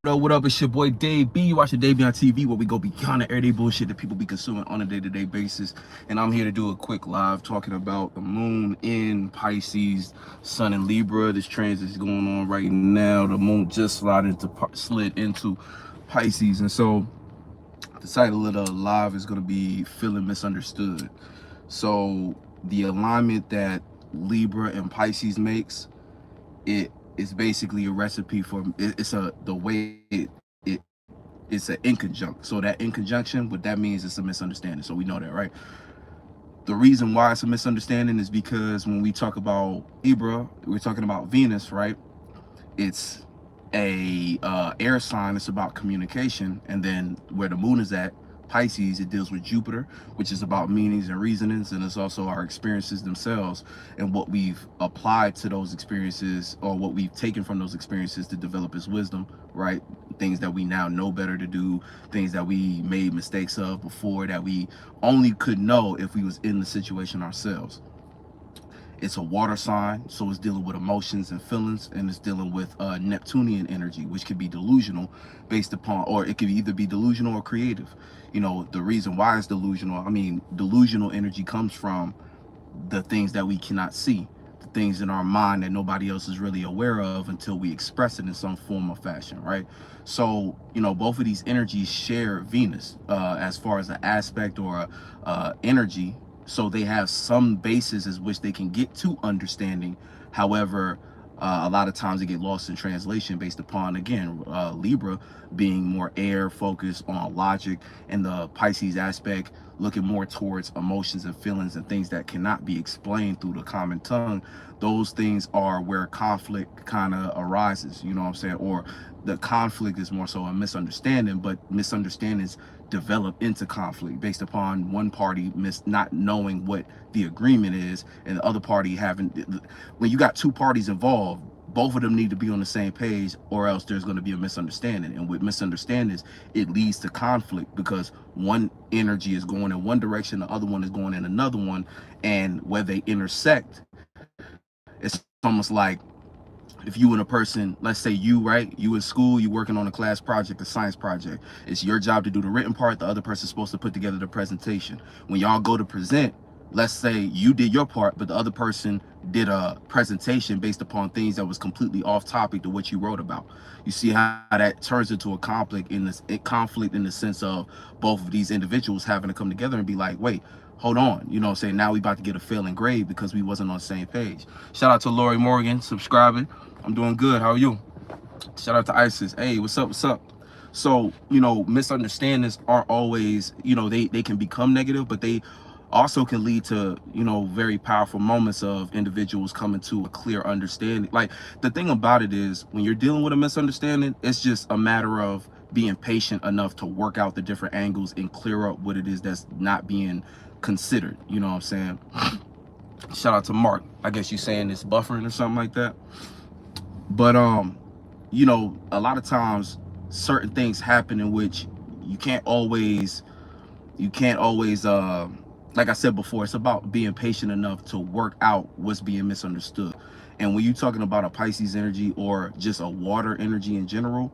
What up? It's your boy Dave B. You watching Dave B on TV, where we go beyond the everyday bullshit that people be consuming on a day-to-day basis. And I'm here to do a quick live talking about the moon in Pisces, sun in Libra. This transit is going on right now. The moon just slid into Pisces, and so the title of the live is going to be "Feeling Misunderstood." So the alignment that Libra and Pisces makes, it is basically a recipe for it's a the way it it's an inconjunct. So that in conjunction, what that means is a misunderstanding. So we know that, right? The reason why it's a misunderstanding is because when we talk about Libra, we're talking about Venus, right? It's a air sign. It's about communication. And then where the moon is at, Pisces, it deals with Jupiter, which is about meanings and reasonings, and it's also our experiences themselves and what we've applied to those experiences, or what we've taken from those experiences to develop as wisdom, right? Things that we now know better to do, things that we made mistakes of before that we only could know if we was in the situation ourselves. It's a water sign, so it's dealing with emotions and feelings, and it's dealing with Neptunian energy, which could be delusional based upon, or it could either be delusional or creative. You know, the reason why it's delusional, I mean, delusional energy comes from the things that we cannot see, the things in our mind that nobody else is really aware of until we express it in some form or fashion, right? So, you know, both of these energies share Venus as far as an aspect or energy. So they have some basis as which they can get to understanding. However, a lot of times they get lost in translation based upon, again, Libra being more air focused on logic, and the Pisces aspect looking more towards emotions and feelings and things that cannot be explained through the common tongue. Those things are where conflict kind of arises, you know what I'm saying? Or the conflict is more so a misunderstanding, but misunderstandings develop into conflict based upon one party not knowing what the agreement is, and the other party having. When you got two parties involved, both of them need to be on the same page, or else there's going to be a misunderstanding. And with misunderstandings, it leads to conflict because one energy is going in one direction, the other one is going in another one, and where they intersect, it's almost like if you and a person, let's say you, right, you in school, you working on a class project, a science project. It's your job to do the written part, the other person's supposed to put together the presentation. When y'all go to present, let's say you did your part, but the other person did a presentation based upon things that was completely off topic to what you wrote about. You see how that turns into a conflict in the sense of both of these individuals having to come together and be like, wait, hold on, you know what I'm saying? Now we about to get a failing grade because we wasn't on the same page. Shout out to Lori Morgan, subscribing. I'm doing good. How are you? Shout out to Isis. Hey, what's up? What's up? So, you know, misunderstandings aren't always, you know, they can become negative, but they also can lead to, you know, very powerful moments of individuals coming to a clear understanding. Like, the thing about it is, when you're dealing with a misunderstanding, it's just a matter of being patient enough to work out the different angles and clear up what it is that's not being considered. You know what I'm saying? Shout out to Mark. I guess you saying it's buffering or something like that. But you know, a lot of times certain things happen in which you can't always like I said before, it's about being patient enough to work out what's being misunderstood. And when you're talking about a Pisces energy or just a water energy in general,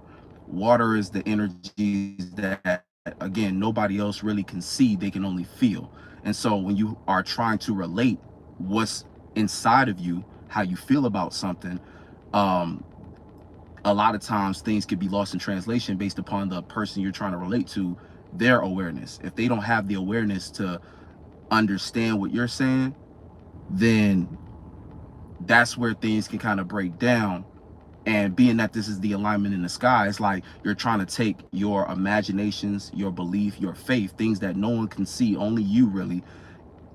water is the energies that, again, nobody else really can see, they can only feel. And so when you are trying to relate what's inside of you, how you feel about something, um a lot of times things could be lost in translation based upon the person you're trying to relate to, their awareness. If they don't have the awareness to understand what you're saying, then that's where things can kind of break down. And being that this is the alignment in the sky, it's like you're trying to take your imaginations, your belief, your faith, things that no one can see, only you really,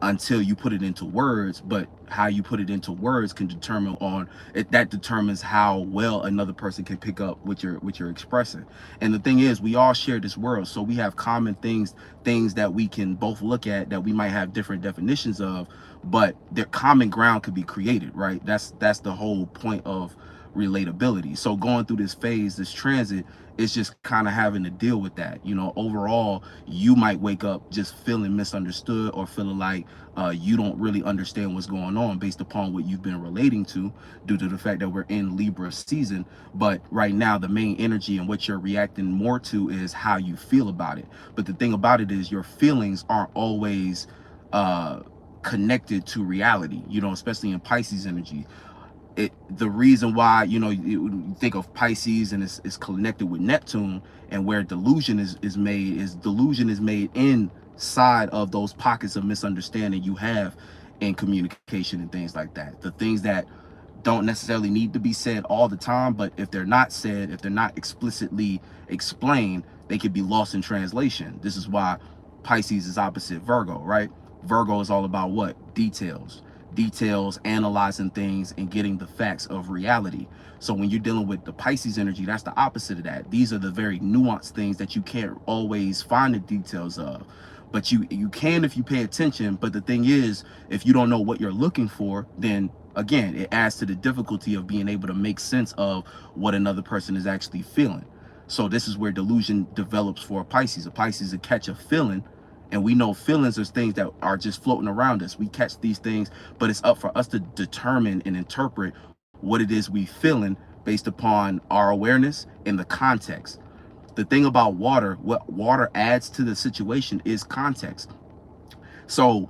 until you put it into words. But how you put it into words can determine on it, that determines how well another person can pick up what you're expressing. And the thing is, we all share this world, so we have common things that we can both look at that we might have different definitions of, but their common ground could be created, right? That's the whole point of relatability. So going through this phase, this transit, it's just kind of having to deal with that. You know, overall, you might wake up just feeling misunderstood or feeling like you don't really understand what's going on based upon what you've been relating to, due to the fact that we're in Libra season. But right now, the main energy and what you're reacting more to is how you feel about it. But the thing about it is your feelings aren't always connected to reality, you know, especially in Pisces energy. The reason why, you know, you think of Pisces and it's connected with Neptune, and where delusion is made, is delusion is made inside of those pockets of misunderstanding you have in communication and things like that. The things that don't necessarily need to be said all the time, but if they're not said, if they're not explicitly explained, they could be lost in translation. This is why Pisces is opposite Virgo, right? Virgo is all about what? Details, analyzing things and getting the facts of reality. So when you're dealing with the Pisces energy, that's the opposite of that. These are the very nuanced things that you can't always find the details of, but you can if you pay attention. But the thing is, if you don't know what you're looking for, then again, it adds to the difficulty of being able to make sense of what another person is actually feeling. So this is where delusion develops for a Pisces. A Pisces will catch a feeling, and we know feelings are things that are just floating around us. We catch these things, but it's up for us to determine and interpret what it is we feeling based upon our awareness and the context. The thing about water, what water adds to the situation is context. So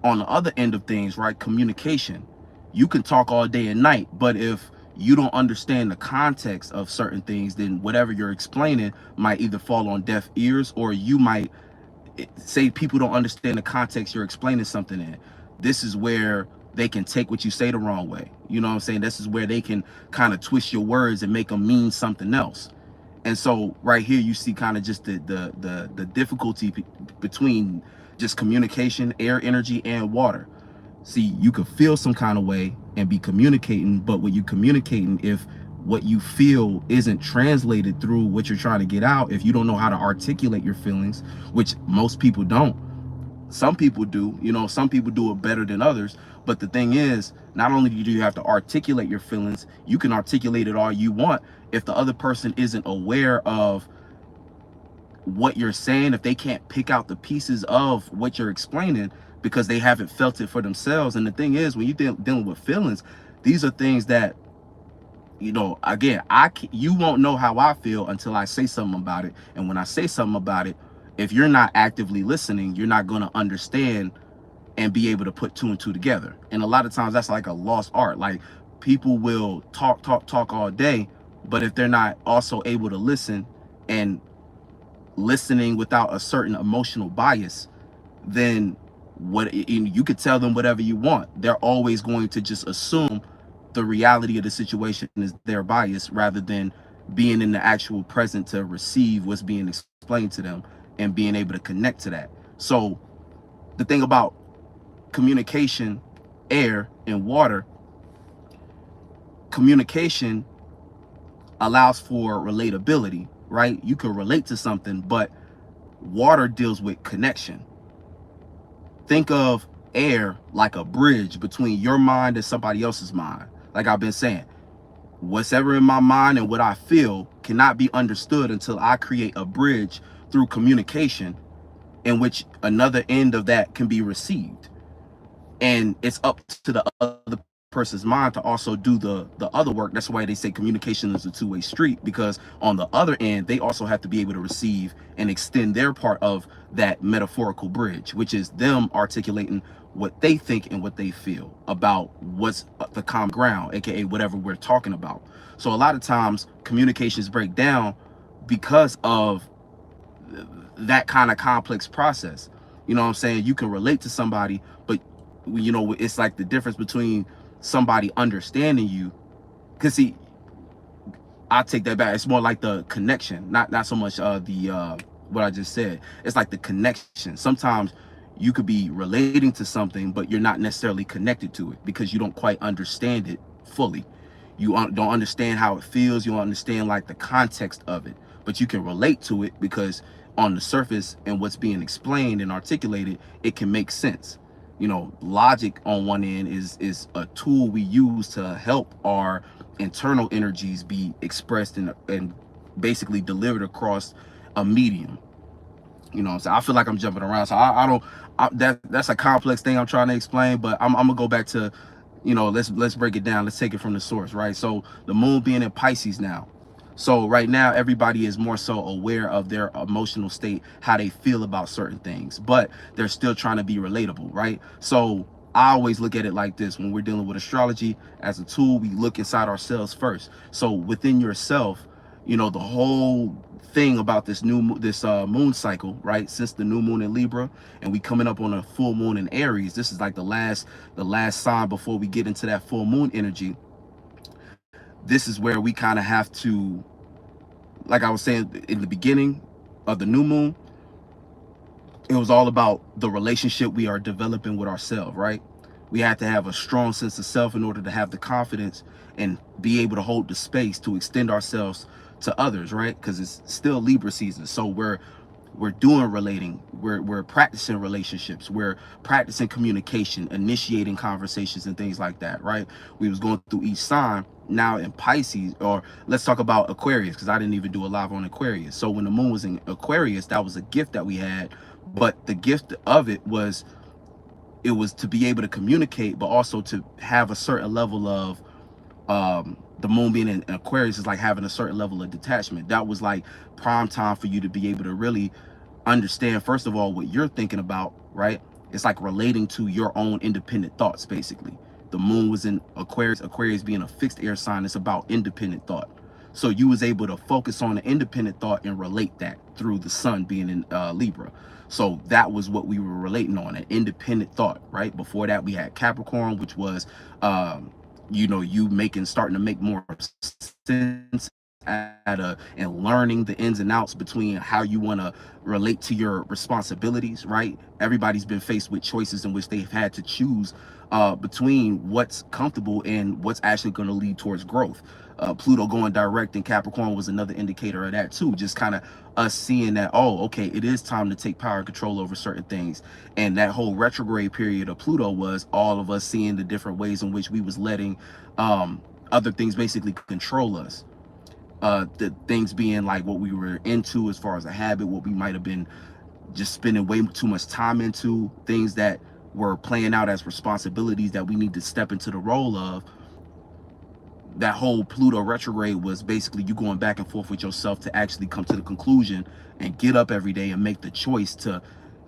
on the other end of things, right, communication, you can talk all day and night, but if you don't understand the context of certain things, then whatever you're explaining might either fall on deaf ears, or you might say people don't understand the context you're explaining something in. This is where they can take what you say the wrong way. You know what I'm saying? This is where they can kind of twist your words and make them mean something else. And so right here, you see kind of just the difficulty between just communication, air energy, and water. See, you could feel some kind of way and be communicating, but when you communicating, if what you feel isn't translated through what you're trying to get out, if you don't know how to articulate your feelings, which most people don't, some people do, you know, some people do it better than others. But the thing is, not only do you have to articulate your feelings, you can articulate it all you want. If the other person isn't aware of what you're saying, if they can't pick out the pieces of what you're explaining because they haven't felt it for themselves. And the thing is, when you're dealing with feelings, these are things that, you know, again, you won't know how I feel until I say something about it. And when I say something about it, if you're not actively listening, you're not going to understand and be able to put two and two together. And a lot of times that's like a lost art. Like, people will talk all day, but if they're not also able to listen, and listening without a certain emotional bias, then you could tell them whatever you want. They're always going to just assume the reality of the situation is their bias, rather than being in the actual present to receive what's being explained to them and being able to connect to that. So the thing about communication, air and water, communication allows for relatability, right? You can relate to something, but water deals with connection. Think of air like a bridge between your mind and somebody else's mind. Like I've been saying, what's ever in my mind and what I feel cannot be understood until I create a bridge through communication in which another end of that can be received. And it's up to the other person's mind to also do the other work. That's why they say communication is a two-way street, because on the other end, they also have to be able to receive and extend their part of that metaphorical bridge, which is them articulating what they think and what they feel about what's the common ground, aka whatever we're talking about. So a lot of times communications break down because of that kind of complex process. You know what I'm saying? You can relate to somebody, but you know, it's like the difference between somebody understanding you. Because see, I take that back. It's more like the connection, not so much the what I just said. It's like the connection. Sometimes you could be relating to something, but you're not necessarily connected to it because you don't quite understand it fully. You don't understand how it feels. You don't understand like the context of it, but you can relate to it because on the surface and what's being explained and articulated, it can make sense. You know, logic on one end is a tool we use to help our internal energies be expressed and basically delivered across a medium. You know what I'm saying? I feel like I'm jumping around, so I don't. That's a complex thing I'm trying to explain, but I'm gonna go back to, you know, let's break it down. Let's take it from the source, right? So the moon being in Pisces now. So right now, everybody is more so aware of their emotional state, how they feel about certain things, but they're still trying to be relatable, right? So I always look at it like this: when we're dealing with astrology as a tool, we look inside ourselves first. So within yourself, you know, the whole thing about this moon cycle, right? Since the new moon in Libra, and we coming up on a full moon in Aries, this is like the last sign before we get into that full moon energy. This is where we kind of have to, like I was saying in the beginning of the new moon, it was all about the relationship we are developing with ourselves, right? We have to have a strong sense of self in order to have the confidence and be able to hold the space to extend ourselves to others, right? Because it's still Libra season, so we're doing relating, we're practicing relationships, we're practicing communication, initiating conversations and things like that, right? We was going through each sign. Now in Pisces, or let's talk about Aquarius, because I didn't even do a live on Aquarius. So when the moon was in Aquarius, that was a gift that we had, but the gift of it was to be able to communicate, but also to have a certain level of the moon being in Aquarius is like having a certain level of detachment. That was like prime time for you to be able to really understand, first of all, what you're thinking about, right? It's like relating to your own independent thoughts, basically. The moon was in Aquarius. Aquarius being a fixed air sign, it's about independent thought. So you was able to focus on the independent thought and relate that through the sun being in Libra. So that was what we were relating on, an independent thought, right? Before that, we had Capricorn, which was, you know, you starting to make more sense and learning the ins and outs between how you want to relate to your responsibilities, right? Everybody's been faced with choices in which they've had to choose between what's comfortable and what's actually going to lead towards growth. Pluto going direct in Capricorn was another indicator of that too. Just kind of us seeing that, oh, okay, it is time to take power and control over certain things. And that whole retrograde period of Pluto was all of us seeing the different ways in which we was letting other things basically control us. The things being like what we were into as far as a habit, what we might have been just spending way too much time into, things that were playing out as responsibilities that we need to step into the role of. That whole Pluto retrograde was basically you going back and forth with yourself to actually come to the conclusion and get up every day and make the choice to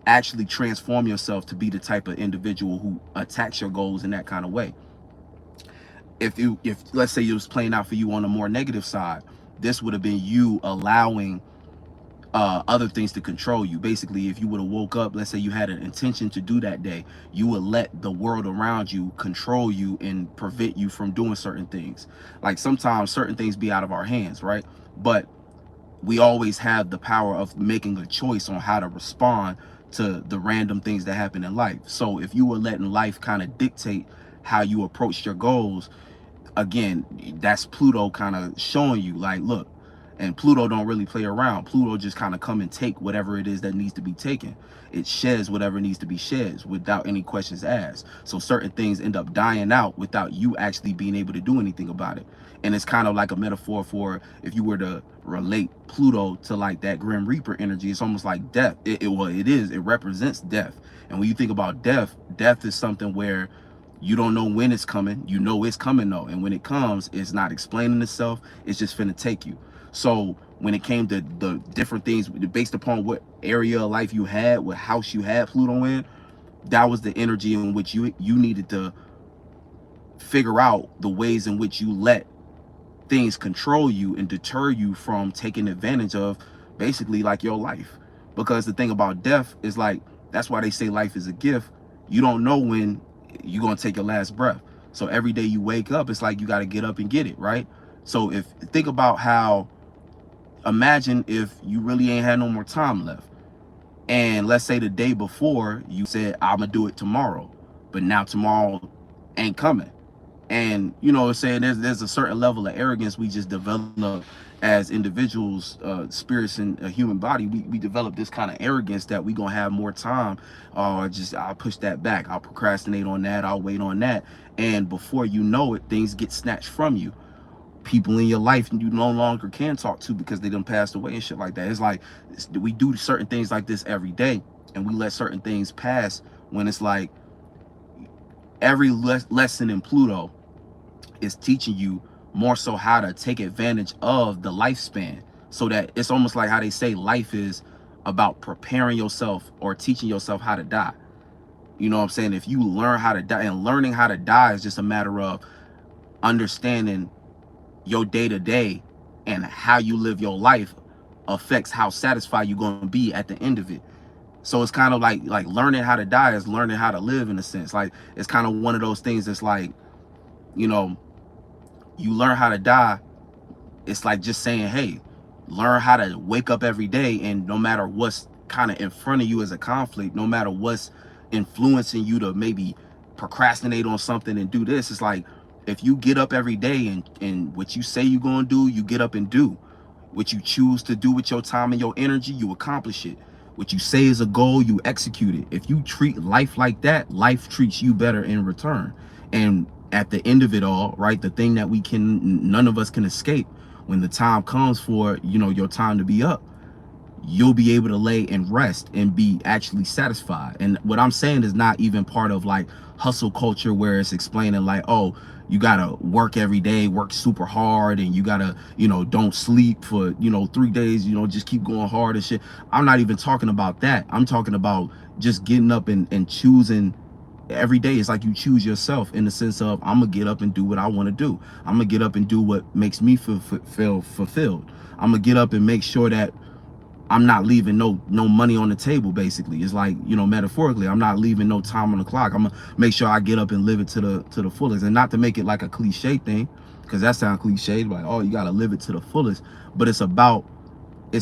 actually transform yourself to be the type of individual who attacks your goals in that kind of way. If let's say it was playing out for you on a more negative side, this would have been you allowing other things to control you. Basically, if you would have woke up, let's say you had an intention to do that day, you would let the world around you control you and prevent you from doing certain things. Like sometimes certain things be out of our hands, right? But we always have the power of making a choice on how to respond to the random things that happen in life. So if you were letting life kind of dictate how you approach your goals, again, that's Pluto kind of showing you like, look. And Pluto don't really play around. Pluto just kind of come and take whatever it is that needs to be taken. It sheds whatever needs to be shed without any questions asked. So certain things end up dying out without you actually being able to do anything about it. And it's kind of like a metaphor for, if you were to relate Pluto to like that Grim Reaper energy, it's almost like death. Well, it represents death. And when you think about death, death is something where you don't know when it's coming. You know it's coming though. And when it comes, it's not explaining itself. It's just finna take you. So when it came to the different things based upon what area of life you had, what house you had Pluto in, that was the energy in which you needed to figure out the ways in which you let things control you and deter you from taking advantage of basically like your life. Because the thing about death is like, that's why they say life is a gift. You don't know when you're going to take your last breath. So every day you wake up, it's like you got to get up and get it, right? So think about how, imagine if you really ain't had no more time left. And let's say the day before you said, I'm going to do it tomorrow. But now tomorrow ain't coming. And, you know what I'm saying, there's a certain level of arrogance we just develop as individuals, spirits in a human body. We develop this kind of arrogance that we going to have more time. I'll push that back. I'll procrastinate on that. I'll wait on that. And before you know it, things get snatched from you. people in your life you no longer can talk to because they done passed away and shit like that. It's like we do certain things like this every day, and we let certain things pass when it's like every lesson in Pluto is teaching you more so how to take advantage of the lifespan, so that it's almost like how they say life is about preparing yourself or teaching yourself how to die. You know what I'm saying? If you learn how to die, and learning how to die is just a matter of understanding your day-to-day and how you live your life affects how satisfied you're going to be at the end of it. So it's kind of like learning how to die is learning how to live, in a sense. Like, it's kind of one of those things that's like, you know, you learn how to die. It's like just saying, hey, learn how to wake up every day, and no matter what's kind of in front of you as a conflict, no matter what's influencing you to maybe procrastinate on something and do this, it's like, if you get up every day and what you say you're going to do, you get up and do. What you choose to do with your time and your energy, you accomplish it. What you say is a goal, you execute it. If you treat life like that, life treats you better in return. And at the end of it all, right, the thing that none of us can escape, when the time comes for, you know, your time to be up, you'll be able to lay and rest and be actually satisfied. And what I'm saying is not even part of like hustle culture, where it's explaining like, oh, you gotta work every day, work super hard, and you gotta, you know, don't sleep for, you know, 3 days, you know, just keep going hard and shit. I'm not even talking about that. I'm talking about just getting up and choosing every day. It's like you choose yourself, in the sense of, I'm gonna get up and do what I want to do. I'm gonna get up and do what makes me feel fulfilled. I'm gonna get up and make sure that I'm not leaving no money on the table, basically. It's like, you know, metaphorically, I'm not leaving no time on the clock. I'm gonna make sure I get up and live it to the fullest. And not to make it like a cliche thing, because that sounds cliche, like, oh, you gotta live it to the fullest. But it's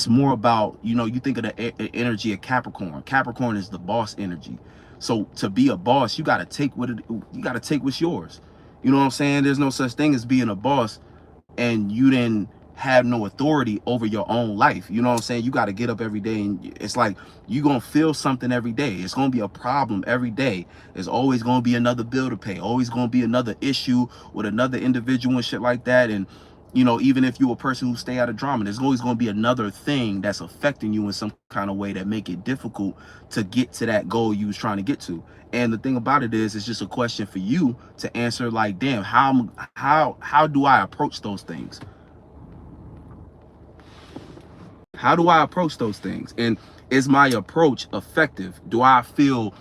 more about, you know, you think of the energy of Capricorn. Capricorn is the boss energy. So to be a boss, you gotta take what's yours. You know what I'm saying? There's no such thing as being a boss and you didn't have no authority over your own life. You know what I'm saying? You got to get up every day, and it's like you're going to feel something every day. It's going to be a problem every day. There's always going to be another bill to pay, always going to be another issue with another individual and shit like that. And, you know, even if you're a person who stay out of drama, there's always going to be another thing that's affecting you in some kind of way that make it difficult to get to that goal you was trying to get to. And the thing about it is, it's just a question for you to answer, like, damn, how do I approach those things? How do I approach those things? And is my approach effective? Do I feel,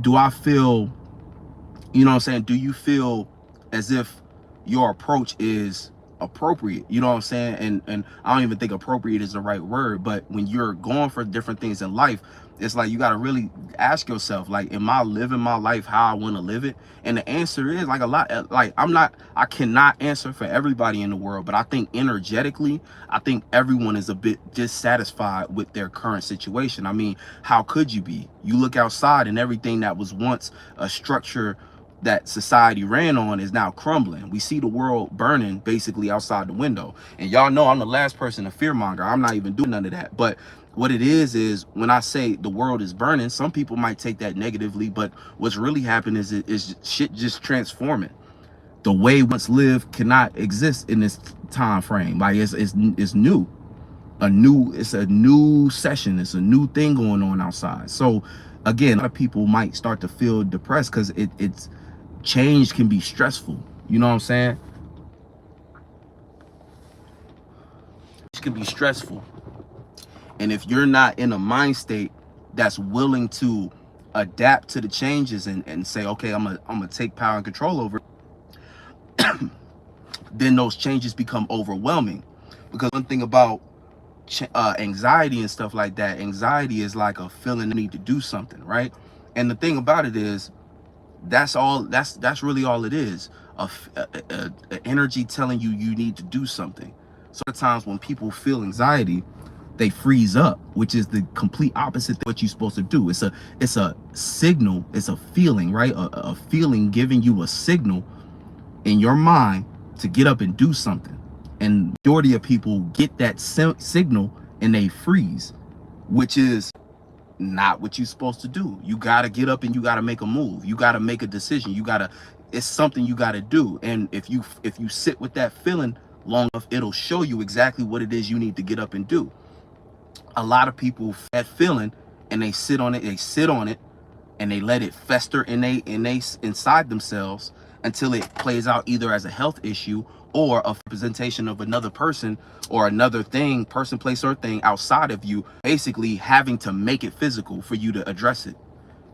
you know what I'm saying? Do you feel as if your approach is appropriate? You know what I'm saying? And I don't even think appropriate is the right word, but when you're going for different things in life, it's like you got to really ask yourself, like, am I living my life how I want to live it? And the answer is like a lot, like, I cannot answer for everybody in the world, but I think energetically, I think everyone is a bit dissatisfied with their current situation. I mean, how could you be? You look outside and everything that was once a structure that society ran on is now crumbling. We see the world burning basically outside the window. And y'all know I'm the last person to fearmonger. I'm not even doing none of that. But what it is when I say the world is burning, some people might take that negatively, but what's really happening is shit just transforming. The way once lived cannot exist in this time frame. Like, it's new. It's a new session. It's a new thing going on outside. So again, a lot of people might start to feel depressed because it's change can be stressful. You know what I'm saying? It can be stressful. And if you're not in a mind state that's willing to adapt to the changes and say, okay, I'm gonna take power and control over it, then those changes become overwhelming. Because one thing about anxiety and stuff like that, anxiety is like a feeling the need to do something, right? And the thing about it is, that's really all it is, a energy telling you need to do something. So at times when people feel anxiety, they freeze up, which is the complete opposite of what you're supposed to do. It's a signal, it's a feeling, right? A feeling giving you a signal in your mind to get up and do something. And the majority of people get that signal and they freeze, which is not what you're supposed to do. You got to get up and you got to make a move. You got to make a decision. It's something you got to do. And if you sit with that feeling long enough, it'll show you exactly what it is you need to get up and do. A lot of people that feeling and they sit on it and they let it fester inside themselves until it plays out either as a health issue or a representation of another person or another thing, person, place, or thing outside of you, basically having to make it physical for you to address it.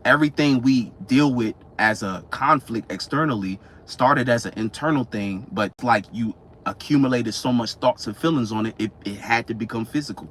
Everything we deal with as a conflict externally started as an internal thing, but like you accumulated so much thoughts and feelings on it, it had to become physical.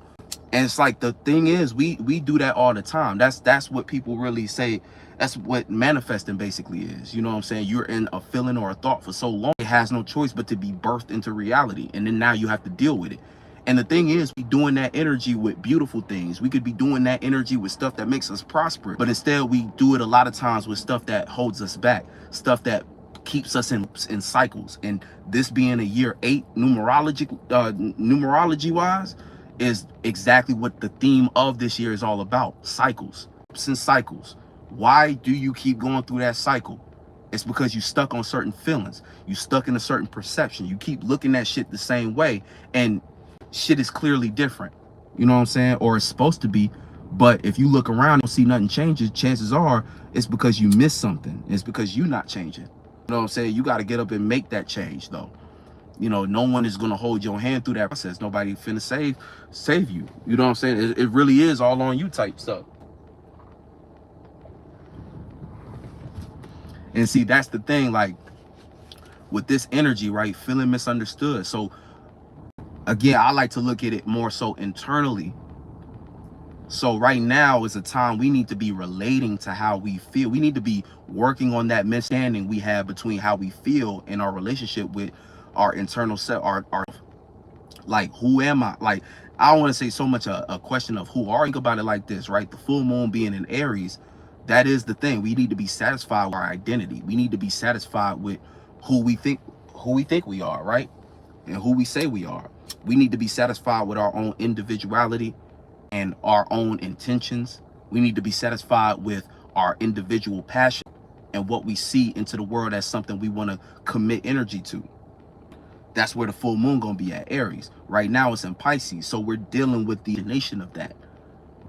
And it's like, the thing is, we do that all the time. That's what people really say. That's what manifesting basically is. You know what I'm saying? You're in a feeling or a thought for so long, it has no choice but to be birthed into reality. And then now you have to deal with it. And the thing is, we doing that energy with beautiful things. We could be doing that energy with stuff that makes us prosperous. But instead, we do it a lot of times with stuff that holds us back, stuff that keeps us in cycles. And this being a year 8 numerology wise, is exactly what the theme of this year is all about. Cycles. Since cycles. Why do you keep going through that cycle? It's because you stuck on certain feelings. You stuck in a certain perception. You keep looking at shit the same way, and shit is clearly different. You know what I'm saying? Or it's supposed to be. But if you look around and don't see nothing changes, chances are it's because you missed something. It's because you're not changing. You know what I'm saying? You got to get up and make that change, though. You know, no one is going to hold your hand through that process. Nobody finna save you. You know what I'm saying? It really is all on you type stuff. And see, that's the thing, like with this energy, right? Feeling misunderstood. So again, I like to look at it more so internally. So right now is a time we need to be relating to how we feel. We need to be working on that misunderstanding we have between how we feel in our relationship with our internal self, our like, who am I? Like, I don't want to say so much a question of who are you. Think about it like this, right? The full moon being in Aries, that is the thing. We need to be satisfied with our identity. We need to be satisfied with who we think we are, right? And who we say we are. We need to be satisfied with our own individuality and our own intentions. We need to be satisfied with our individual passion and what we see into the world as something we want to commit energy to. That's where the full moon gonna be at, Aries. Right now it's in Pisces, so we're dealing with the nation of that.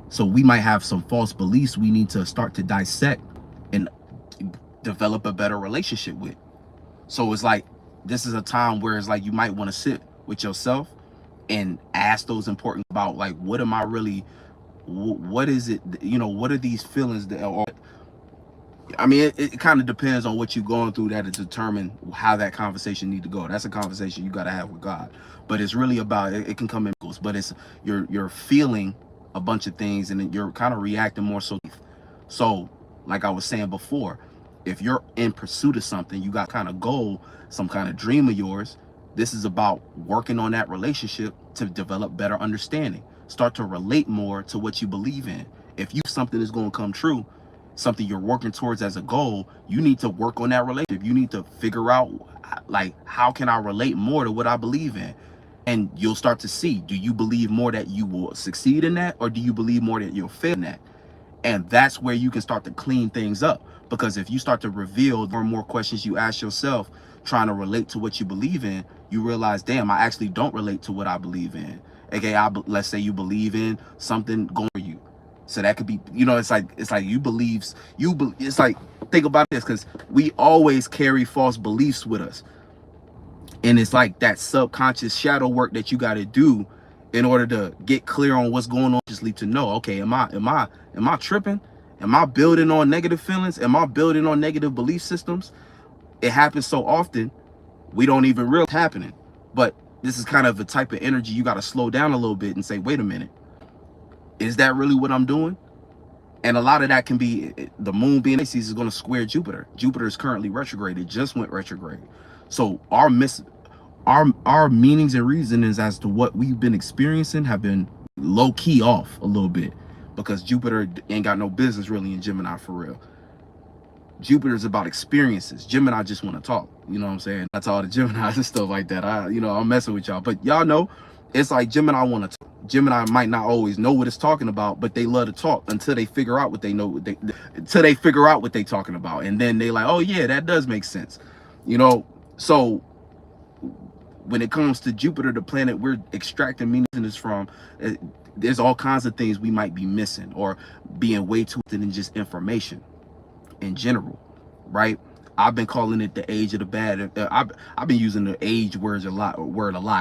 So we might have some false beliefs we need to start to dissect and develop a better relationship with. So it's like, this is a time where it's like you might want to sit with yourself and ask those important about, like, what am I really, what is it, you know, what are these feelings that, or I mean, it kind of depends on what you're going through that to determine how that conversation need to go. That's a conversation you got to have with God. But it's really about, it can come in circles, but it's you're feeling a bunch of things and then you're kind of reacting more so. So like I was saying before, if you're in pursuit of something, you got kind of goal, some kind of dream of yours, this is about working on that relationship to develop better understanding. Start to relate more to what you believe in. If you something is going to come true, something you're working towards as a goal, you need to work on that relationship. You need to figure out, like, how can I relate more to what I believe in? And you'll start to see, do you believe more that you will succeed in that, or do you believe more that you'll fail in that? And that's where you can start to clean things up. Because if you start to reveal more and more questions you ask yourself, trying to relate to what you believe in, you realize, damn, I actually don't relate to what I believe in. Okay, let's say you believe in something going for you. So that could be, you know, it's like you believe, it's like, think about this, because we always carry false beliefs with us. And it's like that subconscious shadow work that you got to do in order to get clear on what's going on, just lead to know, okay, am I tripping? Am I building on negative feelings? Am I building on negative belief systems? It happens so often, we don't even realize it's happening. But this is kind of a type of energy you got to slow down a little bit and say, wait a minute, is that really what I'm doing? And a lot of that can be, the moon being Pisces is going to square Jupiter. Jupiter is currently retrograde. It just went retrograde. So our meanings and reasonings as to what we've been experiencing have been low key off a little bit, because Jupiter ain't got no business really in Gemini for real. Jupiter is about experiences. Gemini just want to talk. You know what I'm saying? That's all the Geminis and stuff like that. I'm messing with y'all, but y'all know it's like Gemini want to talk. Gemini might not always know what it's talking about, but they love to talk until they figure out what they know, until they figure out what they talking about. And then they like, oh yeah, that does make sense. You know, so when it comes to Jupiter, the planet we're extracting meanings from, there's all kinds of things we might be missing or being way too than just information in general, right? I've been calling it the age of the bad. I've been using the age word a lot.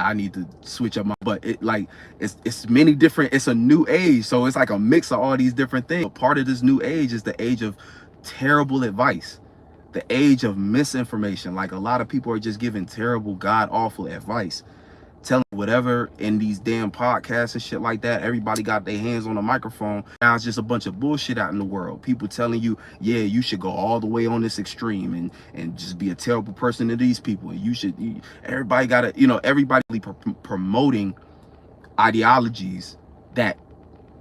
I need to switch up my, but it's many different. It's a new age, so it's like a mix of all these different things. But part of this new age is the age of terrible advice, the age of misinformation. Like a lot of people are just giving terrible, god awful advice, telling whatever in these damn podcasts and shit like that. Everybody got their hands on a microphone. Now it's just a bunch of bullshit out in the world. People telling you, yeah, you should go all the way on this extreme and just be a terrible person to these people. And everybody got to, everybody promoting ideologies that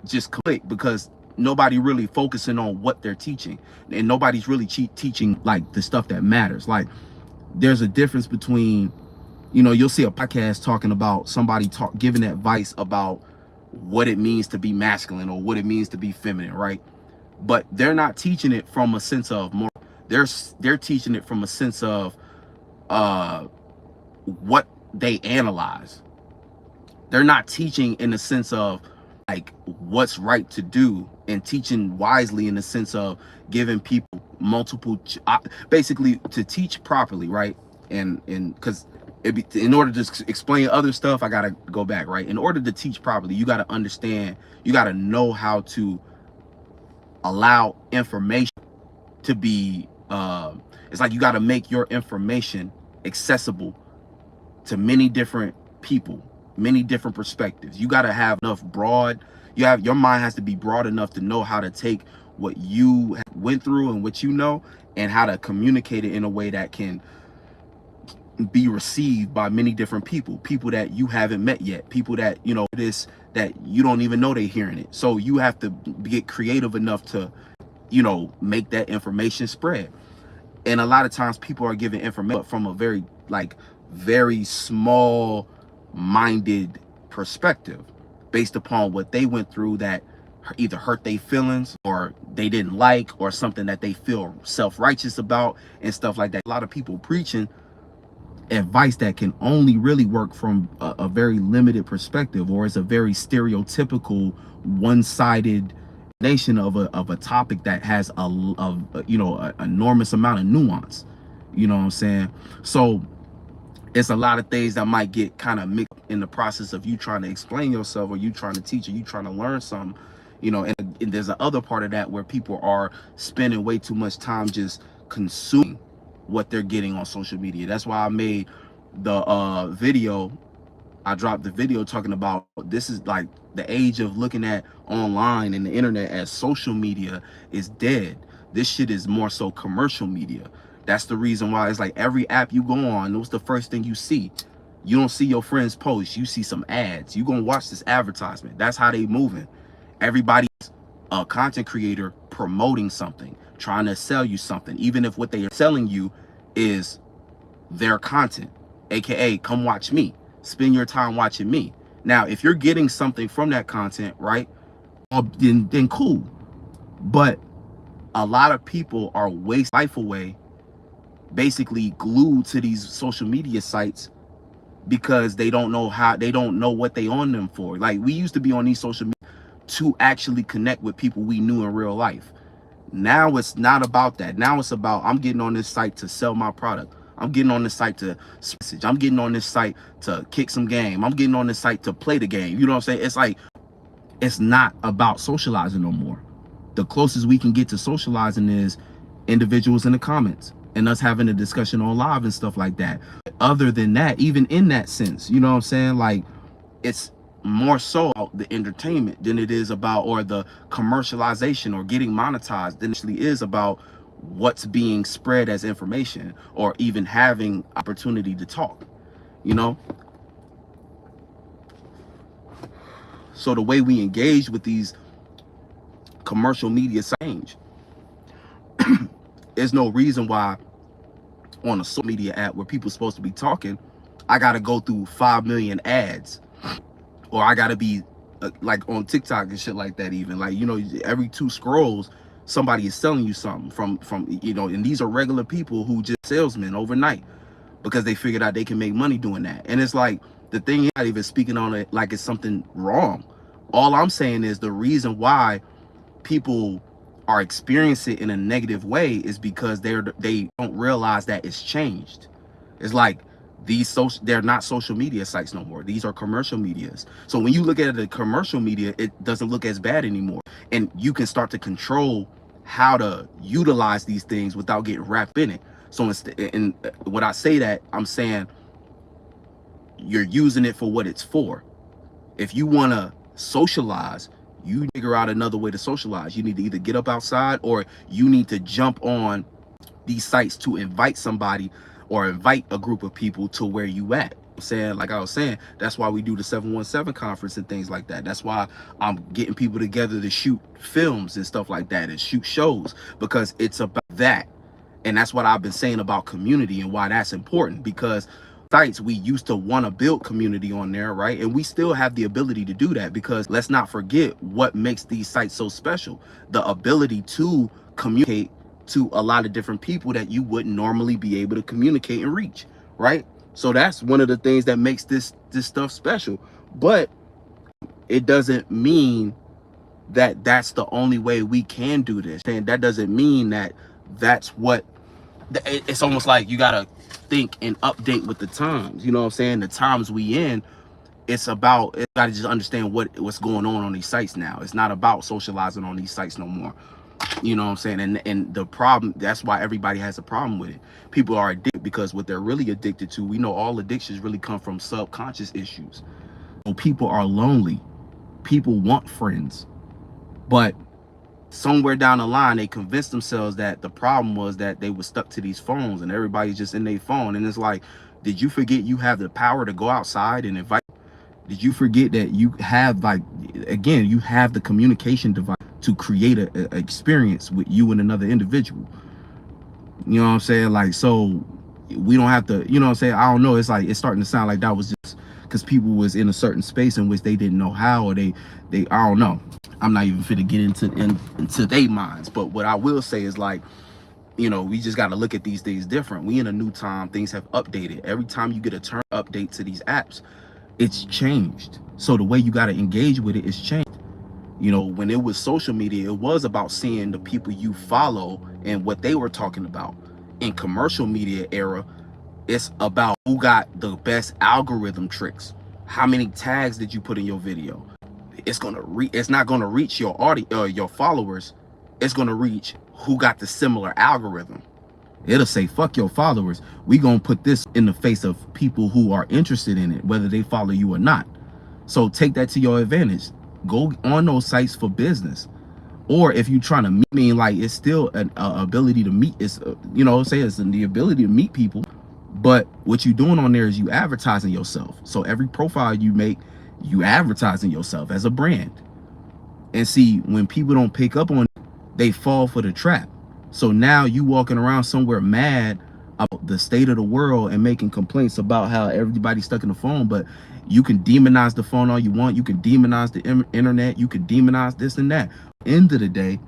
just click because nobody really focusing on what they're teaching, and nobody's really teaching like the stuff that matters. Like there's a difference between, you'll see a podcast talking about somebody giving advice about what it means to be masculine or what it means to be feminine, right? But they're not teaching it from a sense of more. They're teaching it from a sense of what they analyze. They're not teaching in the sense of like what's right to do, and teaching wisely in the sense of giving people multiple, basically to teach properly, right? And because in order to explain other stuff, I gotta go back, right? In order to teach properly, you gotta understand, you gotta know how to allow information to be it's like you gotta make your information accessible to many different people, many different perspectives. You gotta have enough your mind has to be broad enough to know how to take what you went through and what and how to communicate it in a way that can be received by many different people that you haven't met yet, people that that you don't even know they're hearing it. So you have to get creative enough to make that information spread. And a lot of times people are giving information from a very small minded perspective, based upon what they went through that either hurt their feelings or they didn't like, or something that they feel self-righteous about and stuff like that. A lot of people preaching advice that can only really work from a very limited perspective, or it's a very stereotypical, one-sided nation of a topic that has an enormous amount of nuance. You know what I'm saying? So it's a lot of things that might get kind of mixed in the process of you trying to explain yourself, or you trying to teach, or you trying to learn something, and there's the other part of that where people are spending way too much time just consuming what they're getting on social media. That's why I made the video. I dropped the video talking about this is like the age of looking at online and the internet as social media is dead. This shit is more so commercial media. That's the reason why it's like every app you go on, what's the first thing you see? You don't see your friends post, you see some ads. You gonna watch this advertisement. That's how they moving. Everybody's a content creator promoting something, trying to sell you something, even if what they are selling you is their content, aka come watch me, spend your time watching me. Now if you're getting something from that content, right, then cool. But a lot of people are wasting life away, basically glued to these social media sites, because they don't know what they on them for. Like we used to be on these social media to actually connect with people we knew in real life. Now it's not about that. Now it's about, I'm getting on this site to sell my product. I'm getting on this site to message. I'm getting on this site to kick some game. I'm getting on this site to play the game. You know what I'm saying? It's like, it's not about socializing no more. The closest we can get to socializing is individuals in the comments and us having a discussion on live and stuff like that. Other than that, even in that sense, you know what I'm saying? Like, it's more so about the entertainment than it is about, or the commercialization or getting monetized than it actually is about what's being spread as information, or even having opportunity to talk, So the way we engage with these commercial media change. There's no reason why on a social media app where people are supposed to be talking, I gotta go through 5 million ads, or I gotta be like on TikTok and shit like that. Even like, every 2 scrolls, somebody is selling you something from and these are regular people who just salesmen overnight. because they figured out they can make money doing that. And it's like, the thing is, not even speaking on it like it's something wrong. All I'm saying is the reason why people are experiencing it in a negative way is because they don't realize that it's changed. It's like they're not social media sites no more. These are commercial medias. So when you look at the commercial media, it doesn't look as bad anymore. And you can start to control how to utilize these things without getting wrapped in it. So and when I say that, I'm saying you're using it for what it's for. If you want to socialize, you figure out another way to socialize. You need to either get up outside, or you need to jump on these sites to invite somebody or invite a group of people to where you at. Saying, like I was saying, that's why we do the 717 conference and things like that. That's why I'm getting people together to shoot films and stuff like that and shoot shows, because it's about that. And that's what I've been saying about community and why that's important, because sites, we used to want to build community on there, right? And we still have the ability to do that, because let's not forget what makes these sites so special: the ability to communicate to a lot of different people that you wouldn't normally be able to communicate and reach, right? So that's one of the things that makes this stuff special. But it doesn't mean that that's the only way we can do this, and that doesn't mean that that's what it's almost like you gotta think and update with the times. You know what I'm saying? The times we in, it's gotta just understand what's going on these sites now. It's not about socializing on these sites no more. You know what I'm saying? And the problem, that's why everybody has a problem with it. People are addicted because what they're really addicted to, we know all addictions really come from subconscious issues. So people are lonely. People want friends. But somewhere down the line, they convinced themselves that the problem was that they were stuck to these phones and everybody's just in their phone. And it's like, did you forget you have the power to go outside and invite? Did you forget that you have, like, again, you have the communication device to create a experience with you and another individual? You know what I'm saying? Like, so we don't have to, you know what I'm saying? I don't know. It's like, it's starting to sound like that was just because people was in a certain space in which they didn't know how, or they I don't know. I'm not even fit to get into their minds. But what I will say is, like, you know, we just got to look at these things different. We in a new time. Things have updated. Every time you get a turn update to these apps, it's changed. So the way you got to engage with it is changed. You know, when it was social media, it was about seeing the people you follow and what they were talking about. In commercial media era, it's about who got the best algorithm tricks. How many tags did you put in your video? It's not gonna reach your audience, your followers. It's gonna reach who got the similar algorithm. It'll say, fuck your followers. We gonna put this in the face of people who are interested in it, whether they follow you or not. So take that to your advantage. Go on those sites for business. Or if you're trying to meet, like, it's still an ability to meet. It's you know, say it's the ability to meet people. But what you're doing on there is you advertising yourself. So every profile you make, you advertising yourself as a brand. And see, when people don't pick up on it, they fall for the trap. So now you walking around somewhere mad about the state of the world and making complaints about how everybody's stuck in the phone. But you can demonize the phone all you want. You can demonize the internet. You can demonize this and that. End of the day,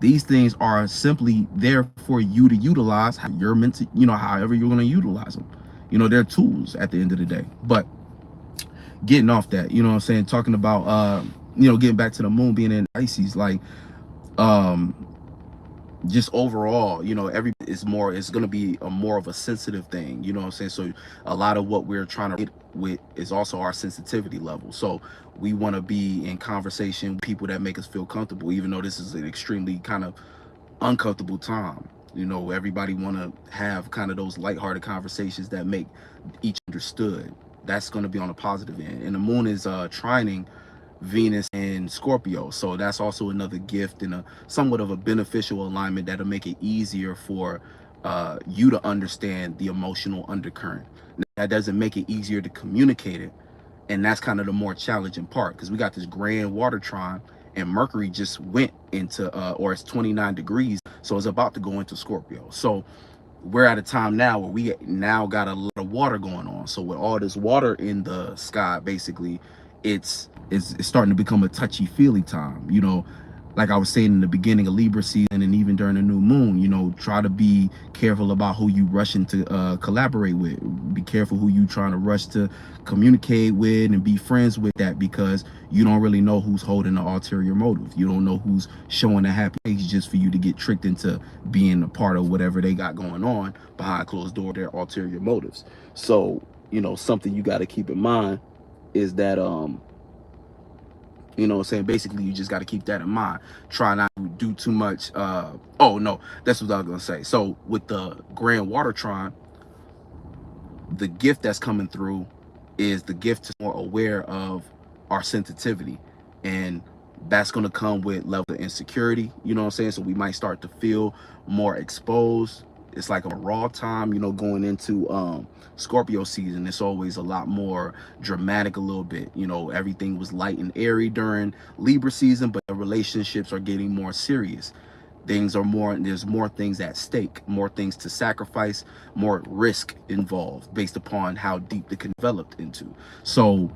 these things are simply there for you to utilize how you're meant to, you know, however you're going to utilize them. You know, they're tools at the end of the day. But getting off that, you know what I'm saying, talking about, you know, getting back to the moon being in Pisces, like, just overall, you know, it's going to be a more of a sensitive thing, you know what I'm saying? So a lot of what we're trying to get with is also our sensitivity level. So we want to be in conversation with people that make us feel comfortable, even though this is an extremely kind of uncomfortable time. You know, everybody want to have kind of those lighthearted conversations that make each understood. That's going to be on a positive end. And the moon is trining Venus and Scorpio, so that's also another gift and a somewhat of a beneficial alignment that'll make it easier for you to understand the emotional undercurrent. That doesn't make it easier to communicate it, and that's kind of the more challenging part, because we got this grand water trine and Mercury just went into or it's 29 degrees, so it's about to go into Scorpio. So we're at a time now where we now got a lot of water going on. So with all this water in the sky, basically it's starting to become a touchy-feely time. You know, like I was saying in the beginning of Libra season and even during the new moon, you know, try to be careful about who you rushing to collaborate with. Be careful who you trying to rush to communicate with and be friends with, that because you don't really know who's holding the ulterior motive. You don't know who's showing a happy face just for you to get tricked into being a part of whatever they got going on behind closed door, their ulterior motives. So, you know, something you got to keep in mind is that you know what I'm saying? Basically, you just got to keep that in mind. Try not to do too much. Oh, no, that's what I was going to say. So with the Grand Water Trine, the gift that's coming through is the gift to more aware of our sensitivity. And that's going to come with level of insecurity. You know what I'm saying? So we might start to feel more exposed. It's like a raw time, you know, going into Scorpio season. It's always a lot more dramatic a little bit. You know, everything was light and airy during Libra season, but the relationships are getting more serious. Things are more, there's more things at stake, more things to sacrifice, more risk involved based upon how deep they can develop into. So,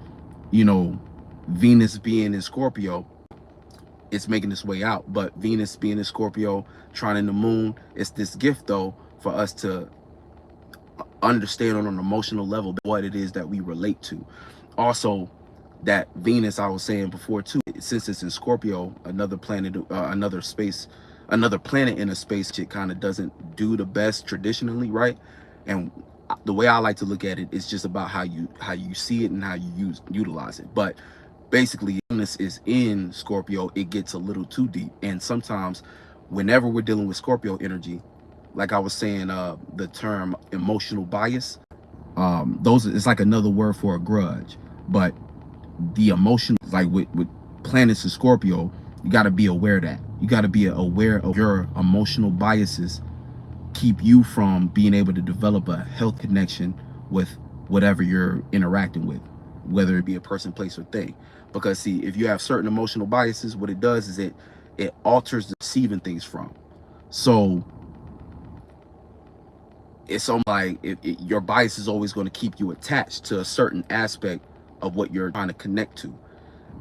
you know, Venus being in Scorpio, it's making its way out. But Venus being in Scorpio, trining the moon, it's this gift though for us to understand on an emotional level what it is that we relate to. Also, that Venus, I was saying before too, since it's in Scorpio, another planet, another planet in a space, it kind of doesn't do the best traditionally, right? And the way I like to look at it is just about how you see it and how you utilize it. But basically, Venus is in Scorpio, it gets a little too deep, and sometimes whenever we're dealing with Scorpio energy, like I was saying, the term emotional bias, those, it's like another word for a grudge. But the emotion, like with planets in Scorpio, you got to be aware of that. You got to be aware of your emotional biases, keep you from being able to develop a health connection with whatever you're interacting with, whether it be a person, place, or thing. Because see, if you have certain emotional biases, what it does is it alters the receiving things from. So it's almost like your bias is always going to keep you attached to a certain aspect of what you're trying to connect to,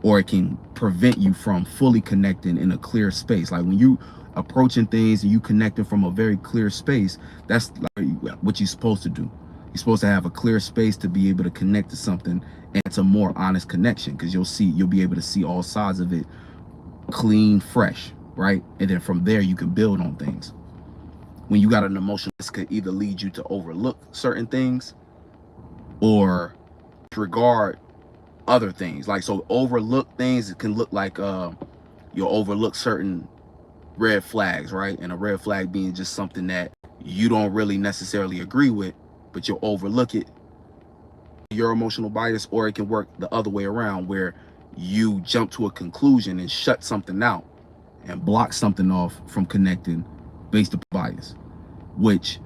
or it can prevent you from fully connecting in a clear space. Like when you approaching things and you connecting from a very clear space, that's like what you're supposed to do. You're supposed to have a clear space to be able to connect to something, and it's a more honest connection because you'll be able to see all sides of it clean, fresh, right? And then from there you can build on things. When you got an emotion, this could either lead you to overlook certain things or disregard other things. Like, so overlook things, it can look like you'll overlook certain red flags, right? And a red flag being just something that you don't really necessarily agree with, but you'll overlook it, your emotional bias. Or it can work the other way around, where you jump to a conclusion and shut something out and block something off from connecting based upon bias. Which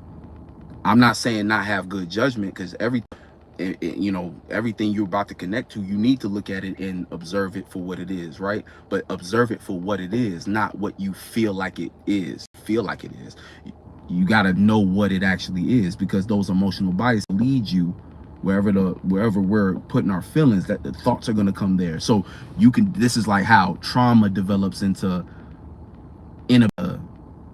I'm not saying not have good judgment, because you know, everything you're about to connect to, you need to look at it and observe it for what it is, right? But observe it for what it is, not what you feel like it is. You got to know what it actually is, because those emotional biases lead you wherever we're putting our feelings, that the thoughts are going to come there. So you can, this is like how trauma develops into in a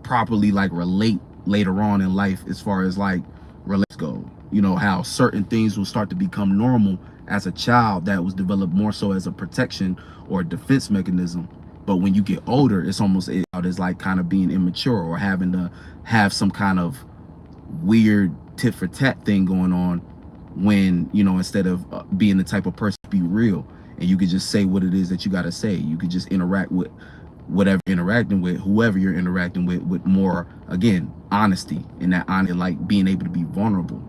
properly like relate later on in life, as far as like relates go. You know how certain things will start to become normal as a child, that was developed more so as a protection or a defense mechanism. But when you get older, it's almost out as like kind of being immature, or having to have some kind of weird tit for tat thing going on, when, you know, instead of being the type of person to be real, and you could just say what it is that you got to say. You could just interact with whatever you're interacting with, whoever you're interacting with more, again, honesty, and that honesty, like being able to be vulnerable.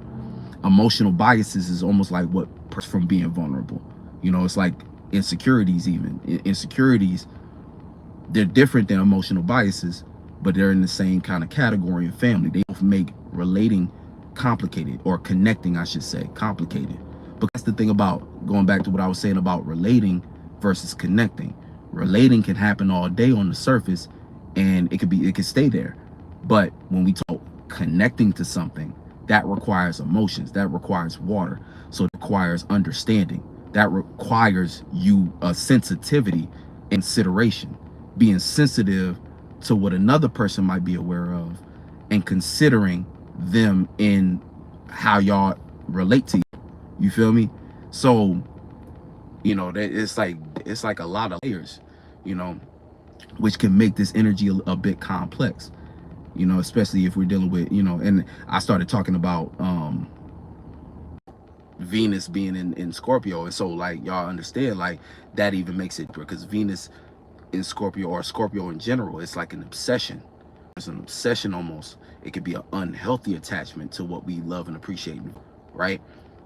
Emotional biases is almost like what from being vulnerable. You know, it's like insecurities. Even insecurities, they're different than emotional biases, but they're in the same kind of category and family. They both make relating complicated, or connecting, I should say, complicated. But that's the thing about, going back to what I was saying about relating versus connecting. Relating can happen all day on the surface, and it could stay there. But when we talk connecting to something, that requires emotions, that requires water, so it requires understanding, that requires you a sensitivity, consideration. being sensitive to what another person might be aware of and considering them in how y'all relate to you. You feel me? So, you know, that it's like a lot of layers, you know, which can make this energy a bit complex, you know, especially if we're dealing with, you know, and I started talking about Venus being in Scorpio. And so like y'all understand, like that even makes it, because Venus in Scorpio, or Scorpio in general, it's like an obsession. It's an obsession almost. It could be an unhealthy attachment to what we love and appreciate, right?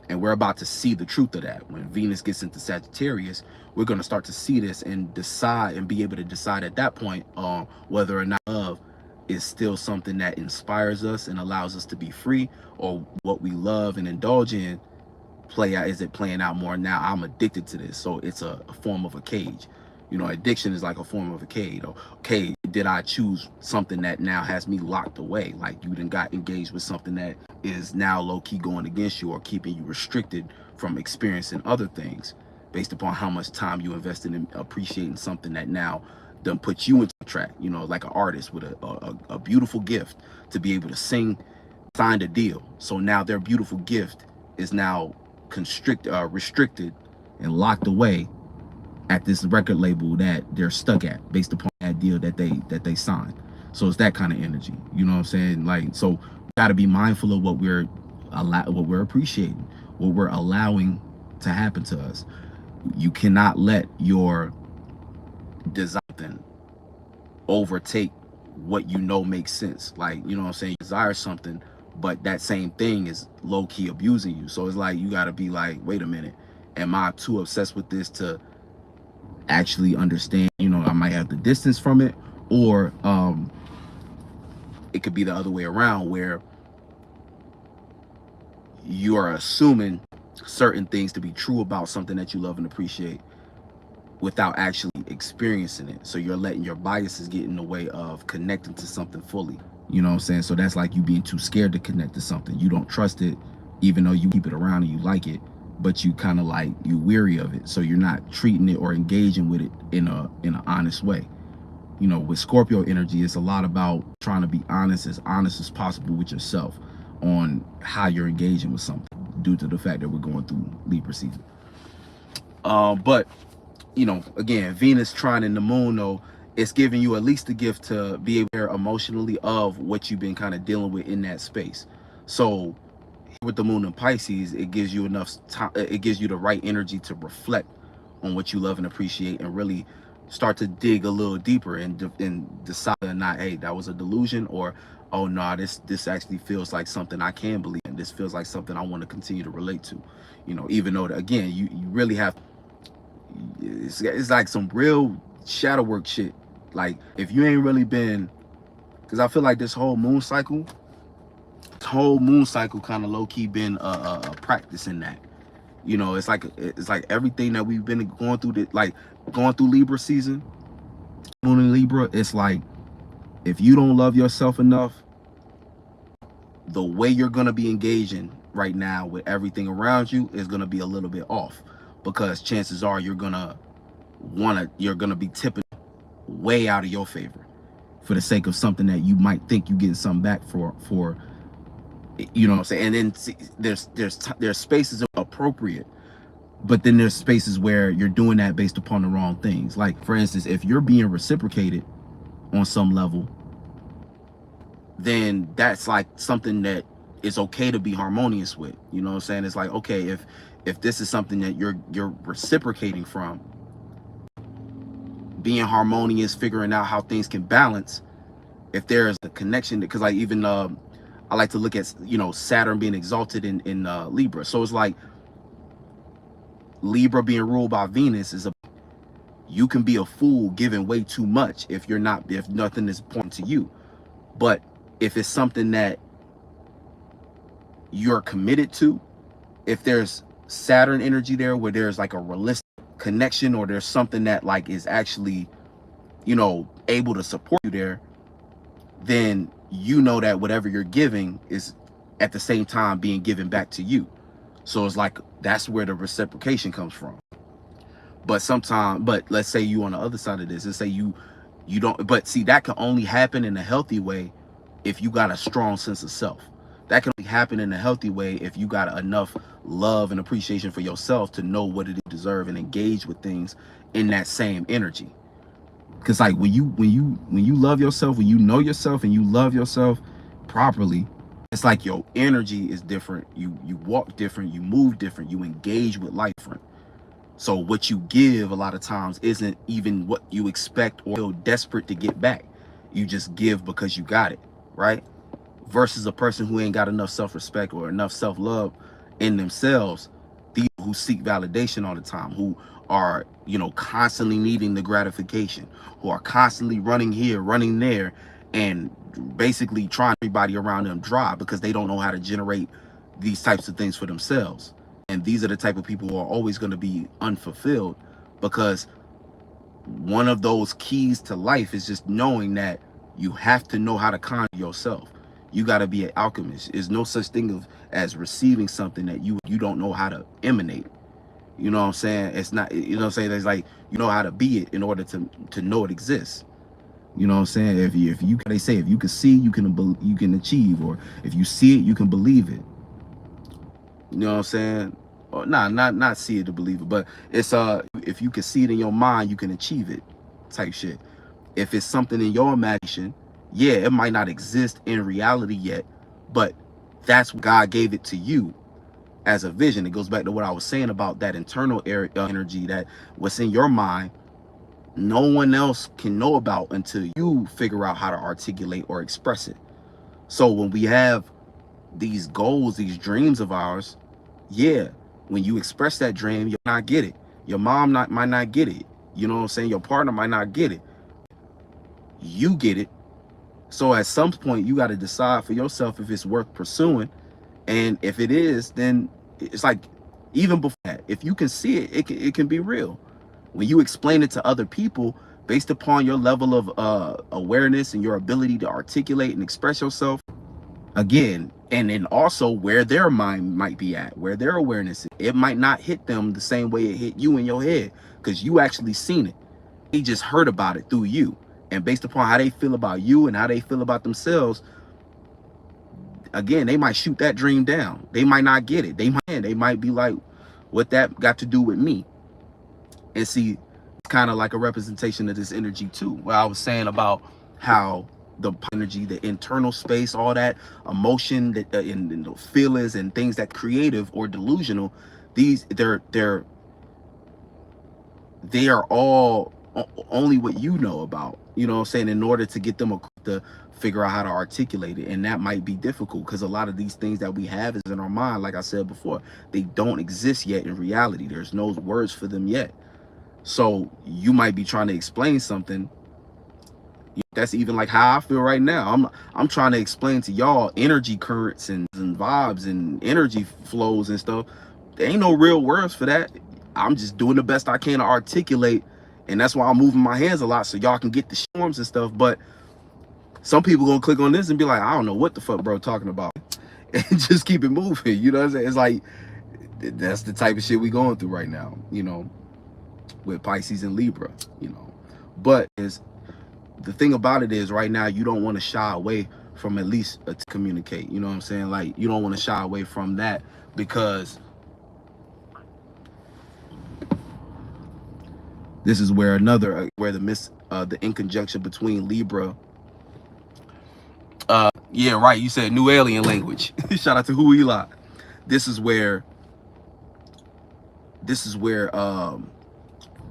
And we're about to see the truth of that. When Venus gets into Sagittarius, we're going to start to see this and decide, and be able to decide at that point whether or not love is still something that inspires us and allows us to be free, or what we love and indulge in play out, is it playing out more now? I'm addicted to this, so it's a form of a cage. You know, addiction is like a form of a cage. Or, okay, did I choose something that now has me locked away? Like you done got engaged with something that is now low-key going against you, or keeping you restricted from experiencing other things based upon how much time you invested in appreciating something that now done put you into a track. You know, like an artist with a beautiful gift to be able to sing, signed a deal. So now their beautiful gift is now restricted and locked away at this record label that they're stuck at based upon that deal that they signed. So it's that kind of energy, you know what I'm saying? Like, so we got to be mindful of what we're appreciating, what we're allowing to happen to us. You cannot let your desire overtake what you know makes sense. Like, you know what I'm saying? You desire something, but that same thing is low-key abusing you. So it's like you got to be like, wait a minute, am I too obsessed with this to actually understand? You know, I might have the distance from it, or it could be the other way around, where you are assuming certain things to be true about something that you love and appreciate without actually experiencing it. So you're letting your biases get in the way of connecting to something fully. You know what I'm saying? So that's like you being too scared to connect to something. You don't trust it, even though you keep it around and you like it, but you kind of like, you weary of it. So you're not treating it or engaging with it in an honest way. You know, with Scorpio energy, it's a lot about trying to be honest as possible with yourself on how you're engaging with something, due to the fact that we're going through Libra season. But you know, again, Venus trining the moon, though, it's giving you at least the gift to be aware emotionally of what you've been kind of dealing with in that space. So with the moon in Pisces, it gives you enough time, it gives you the right energy to reflect on what you love and appreciate, and really start to dig a little deeper and decide whether or not, hey, that was a delusion, or oh no, this actually feels like something I can believe in. This feels like something I want to continue to relate to. You know, even though again, you really have, it's like some real shadow work shit. Like if you ain't really been, because I feel like this whole moon cycle kind of low-key been a practice in that. You know, it's like everything that we've been going through, like going through Libra season, moon in Libra, it's like if you don't love yourself enough, the way you're gonna be engaging right now with everything around you is gonna be a little bit off, because chances are you're gonna be tipping way out of your favor for the sake of something that you might think you getting something back for, you know what I'm saying? And then see, there's spaces appropriate, but then there's spaces where you're doing that based upon the wrong things. Like for instance, if you're being reciprocated on some level, then that's like something that is okay to be harmonious with. You know what I'm saying? It's like, okay, if this is something that you're reciprocating from, being harmonious, figuring out how things can balance, if there's a connection, because like even I like to look at, you know, Saturn being exalted in Libra. So it's like Libra being ruled by Venus is you can be a fool giving way too much if nothing is important to you. But if it's something that you're committed to, if there's Saturn energy there where there's like a realistic connection, or there's something that like is actually, you know, able to support you there, then you know that whatever you're giving is at the same time being given back to you. So it's like that's where the reciprocation comes from. But let's say you on the other side of this, let's say You don't, but see, that can only happen in a healthy way if you got a strong sense of self. That can only happen in a healthy way if you got enough love and appreciation for yourself to know what it is you deserve and engage with things in that same energy. Because like when you love yourself, when you know yourself and you love yourself properly, it's like your energy is different. You walk different, you move different, you engage with life different. So what you give a lot of times isn't even what you expect or feel desperate to get back. You just give because you got it, right? Versus a person who ain't got enough self-respect or enough self-love in themselves, these who seek validation all the time, who are, you know, constantly needing the gratification, who are constantly running here, running there, and basically trying everybody around them dry because they don't know how to generate these types of things for themselves. And these are the type of people who are always going to be unfulfilled, because one of those keys to life is just knowing that you have to know how to conjure yourself. You got to be an alchemist. There's no such thing as receiving something that you don't know how to emanate. You know what I'm saying? It's not, you know what I'm saying? It's like, you know how to be it in order to know it exists. You know what I'm saying? If you they say if you can see, you can achieve, or if you see it, you can believe it. You know what I'm saying? Or not see it to believe it, but it's if you can see it in your mind, you can achieve it, type shit. If it's something in your imagination, yeah, it might not exist in reality yet, but that's what God gave it to you as a vision. It goes back to what I was saying about that internal energy, that what's in your mind, no one else can know about until you figure out how to articulate or express it. So when we have these goals, these dreams of ours, yeah, when you express that dream, you'll not get it. Your mom might not get it. You know what I'm saying? Your partner might not get it. You get it. So at some point, you got to decide for yourself if it's worth pursuing. And if it is, then it's like, even before that, if you can see it, it can be real. When you explain it to other people based upon your level of awareness and your ability to articulate and express yourself, again, and then also where their mind might be at, where their awareness is, it might not hit them the same way it hit you in your head, because you actually seen it. They just heard about it through you. And based upon how they feel about you and how they feel about themselves, again, they might shoot that dream down. They might not get it. They might be like, what that got to do with me? And see, it's kind of like a representation of this energy too, where I was saying about how the energy, the internal space, all that emotion, that and the feelings and things that creative or delusional, these they are all only what you know about, you know what I'm saying, in order to get them to figure out how to articulate it. And that might be difficult because a lot of these things that we have is in our mind, like I said before, they don't exist yet in reality. There's no words for them yet. So you might be trying to explain something. That's even like how I feel right now. I'm trying to explain to y'all energy currents and vibes and energy flows and stuff. There ain't no real words for that. I'm just doing the best I can to articulate, and that's why I'm moving my hands a lot so y'all can get the forms and stuff. But some people gonna click on this and be like, I don't know what the fuck bro talking about, and just keep it moving. You know what I'm saying? It's like, that's the type of shit we going through right now, you know, with Pisces and Libra, you know. But is the thing about it is right now you don't want to shy away from at least to communicate. You know what I'm saying? Like, you don't want to shy away from that, because this is where where the in conjunction between Libra. Yeah, right. You said new alien language. Shout out to Who Eli. This is where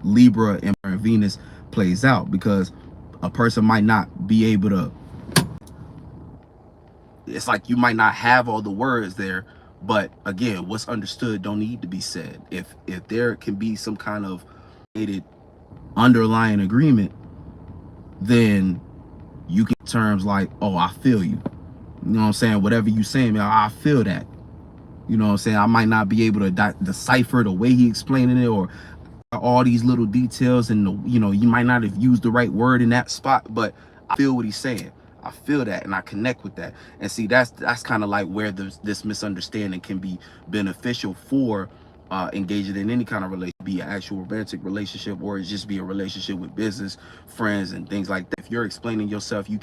Libra and Venus plays out, because a person might not be able to, it's like you might not have all the words there, but again, what's understood don't need to be said. If there can be some kind of underlying agreement, then you can terms like, oh, I feel you. You know what I'm saying? Whatever you saying, man, I feel that. You know what I'm saying? I might not be able to decipher the way he explaining it, or all these little details, and you know, you might not have used the right word in that spot, but I feel what he's saying. I feel that, and I connect with that. And see, that's kind of like where this misunderstanding can be beneficial for engaging in any kind of relationship, be an actual romantic relationship, or it's just be a relationship with business friends and things like that. If you're explaining yourself, you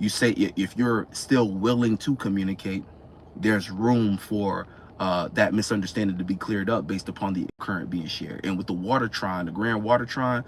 say, if you're still willing to communicate, there's room for that misunderstanding to be cleared up based upon the current being shared. And with the water trine, the grand water trine,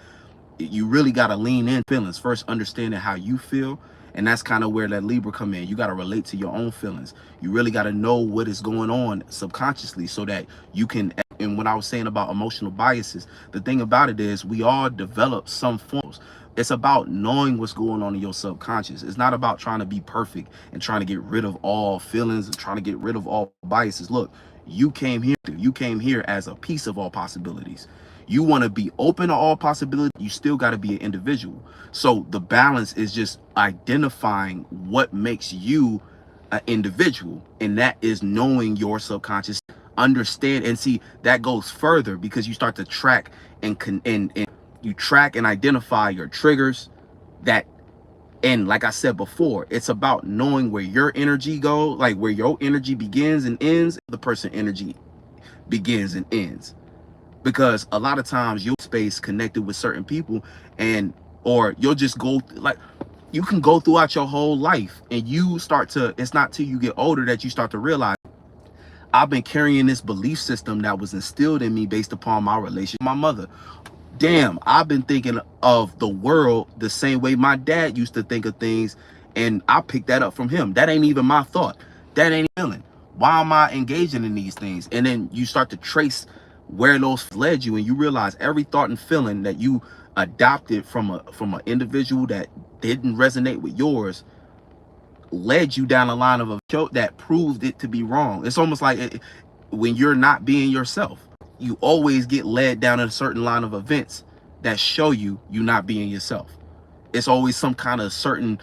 you really got to lean in feelings first, understanding how you feel. And that's kind of where that Libra come in. You got to relate to your own feelings. You really got to know what is going on subconsciously so that you can. And when I was saying about emotional biases, the thing about it is we all develop some forms. It's about knowing what's going on in your subconscious. It's not about trying to be perfect and trying to get rid of all feelings and trying to get rid of all biases. Look, you came here as a piece of all possibilities. You want to be open to all possibilities. You still got to be an individual. So the balance is just identifying what makes you an individual, and that is knowing your subconscious, understand. And see, that goes further because you start to track and you track and identify your triggers. That, and like I said before, it's about knowing where your energy goes, like where your energy begins and ends, the person energy begins and ends. Because a lot of times your space connected with certain people, and or you'll just go like, you can go throughout your whole life and you start to, it's not till you get older that you start to realize, I've been carrying this belief system that was instilled in me based upon my relationship with my mother. Damn, I've been thinking of the world the same way my dad used to think of things, and I picked that up from him. That ain't even my thought. That ain't feeling. Why am I engaging in these things? And then you start to trace where those led you, and you realize every thought and feeling that you adopted from an individual that didn't resonate with yours led you down a line of a show that proved it to be wrong. It's almost like when you're not being yourself, you always get led down a certain line of events that show you not being yourself. It's always some kind of certain,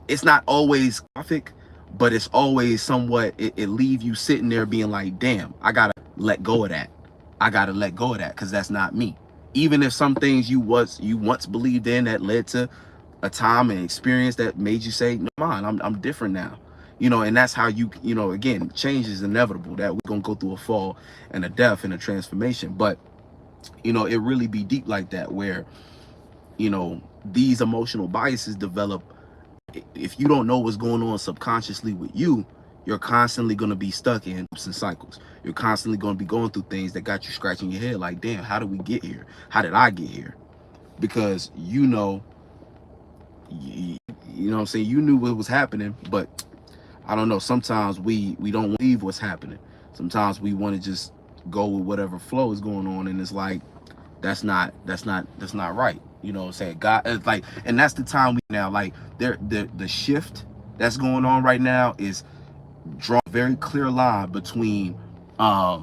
it's not always graphic, but it's always somewhat, it leave you sitting there being like, damn, I gotta let go of that. I gotta let go of that because that's not me. Even if some things you once believed in that led to a time and experience that made you say, no, man, I'm different now. You know, and that's how you know, again, change is inevitable, that we're gonna go through a fall and a death and a transformation. But you know, it really be deep like that, where you know, these emotional biases develop. If you don't know what's going on subconsciously with you, you're constantly going to be stuck in cycles. You're constantly going to be going through things that got you scratching your head like, damn, how did we get here? How did I get here? Because you know what I'm saying, you knew what was happening, but I don't know, sometimes we don't believe what's happening. Sometimes we want to just go with whatever flow is going on, and it's like, that's not right. You know what I'm saying? God, it's like, and that's the time we now, like, the shift that's going on right now is draw a very clear line between shout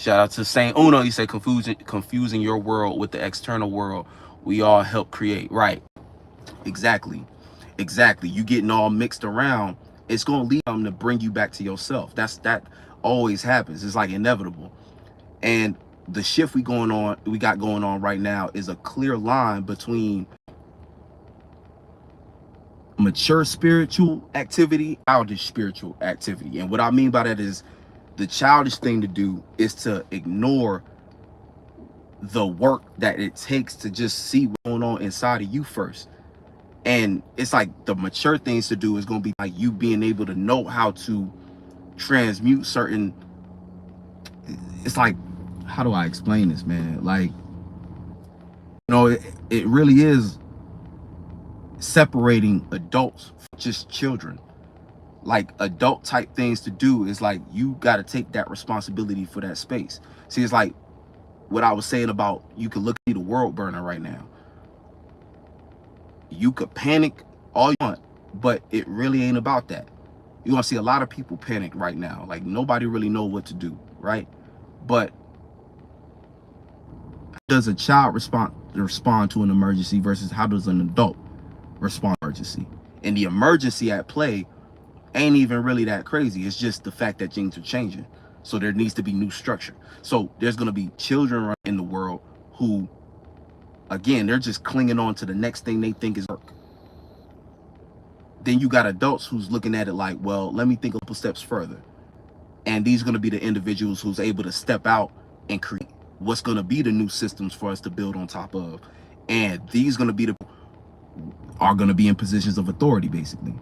out to Saint Uno, he said, confusing your world with the external world we all help create. Right. Exactly. You getting all mixed around, it's gonna lead them to bring you back to yourself. That always happens. It's like inevitable. And the shift we got going on right now is a clear line between mature spiritual activity, childish spiritual activity. And what I mean by that is, the childish thing to do is to ignore the work that it takes to just see what's going on inside of you first. And it's like the mature things to do is going to be like you being able to know how to transmute certain, it's like, how do I explain this, man? Like, you know, it really is separating adults from just children. Like, adult type things to do is like, you got to take that responsibility for that space. See, it's like what I was saying about, you could look at the world burning right now. You could panic all you want, but it really ain't about that. You're gonna see a lot of people panic right now. Like, nobody really know what to do, right? But how does a child respond to an emergency versus how does an adult respond to an emergency? And the emergency at play ain't even really that crazy. It's just the fact that things are changing. So there needs to be new structure. So there's gonna be children in the world who, again, they're just clinging on to the next thing they think is work. Then you got adults who's looking at it like, well, let me think a couple steps further. And these are going to be the individuals who's able to step out and create what's going to be the new systems for us to build on top of. And these going to be the are going to be in positions of authority, basically.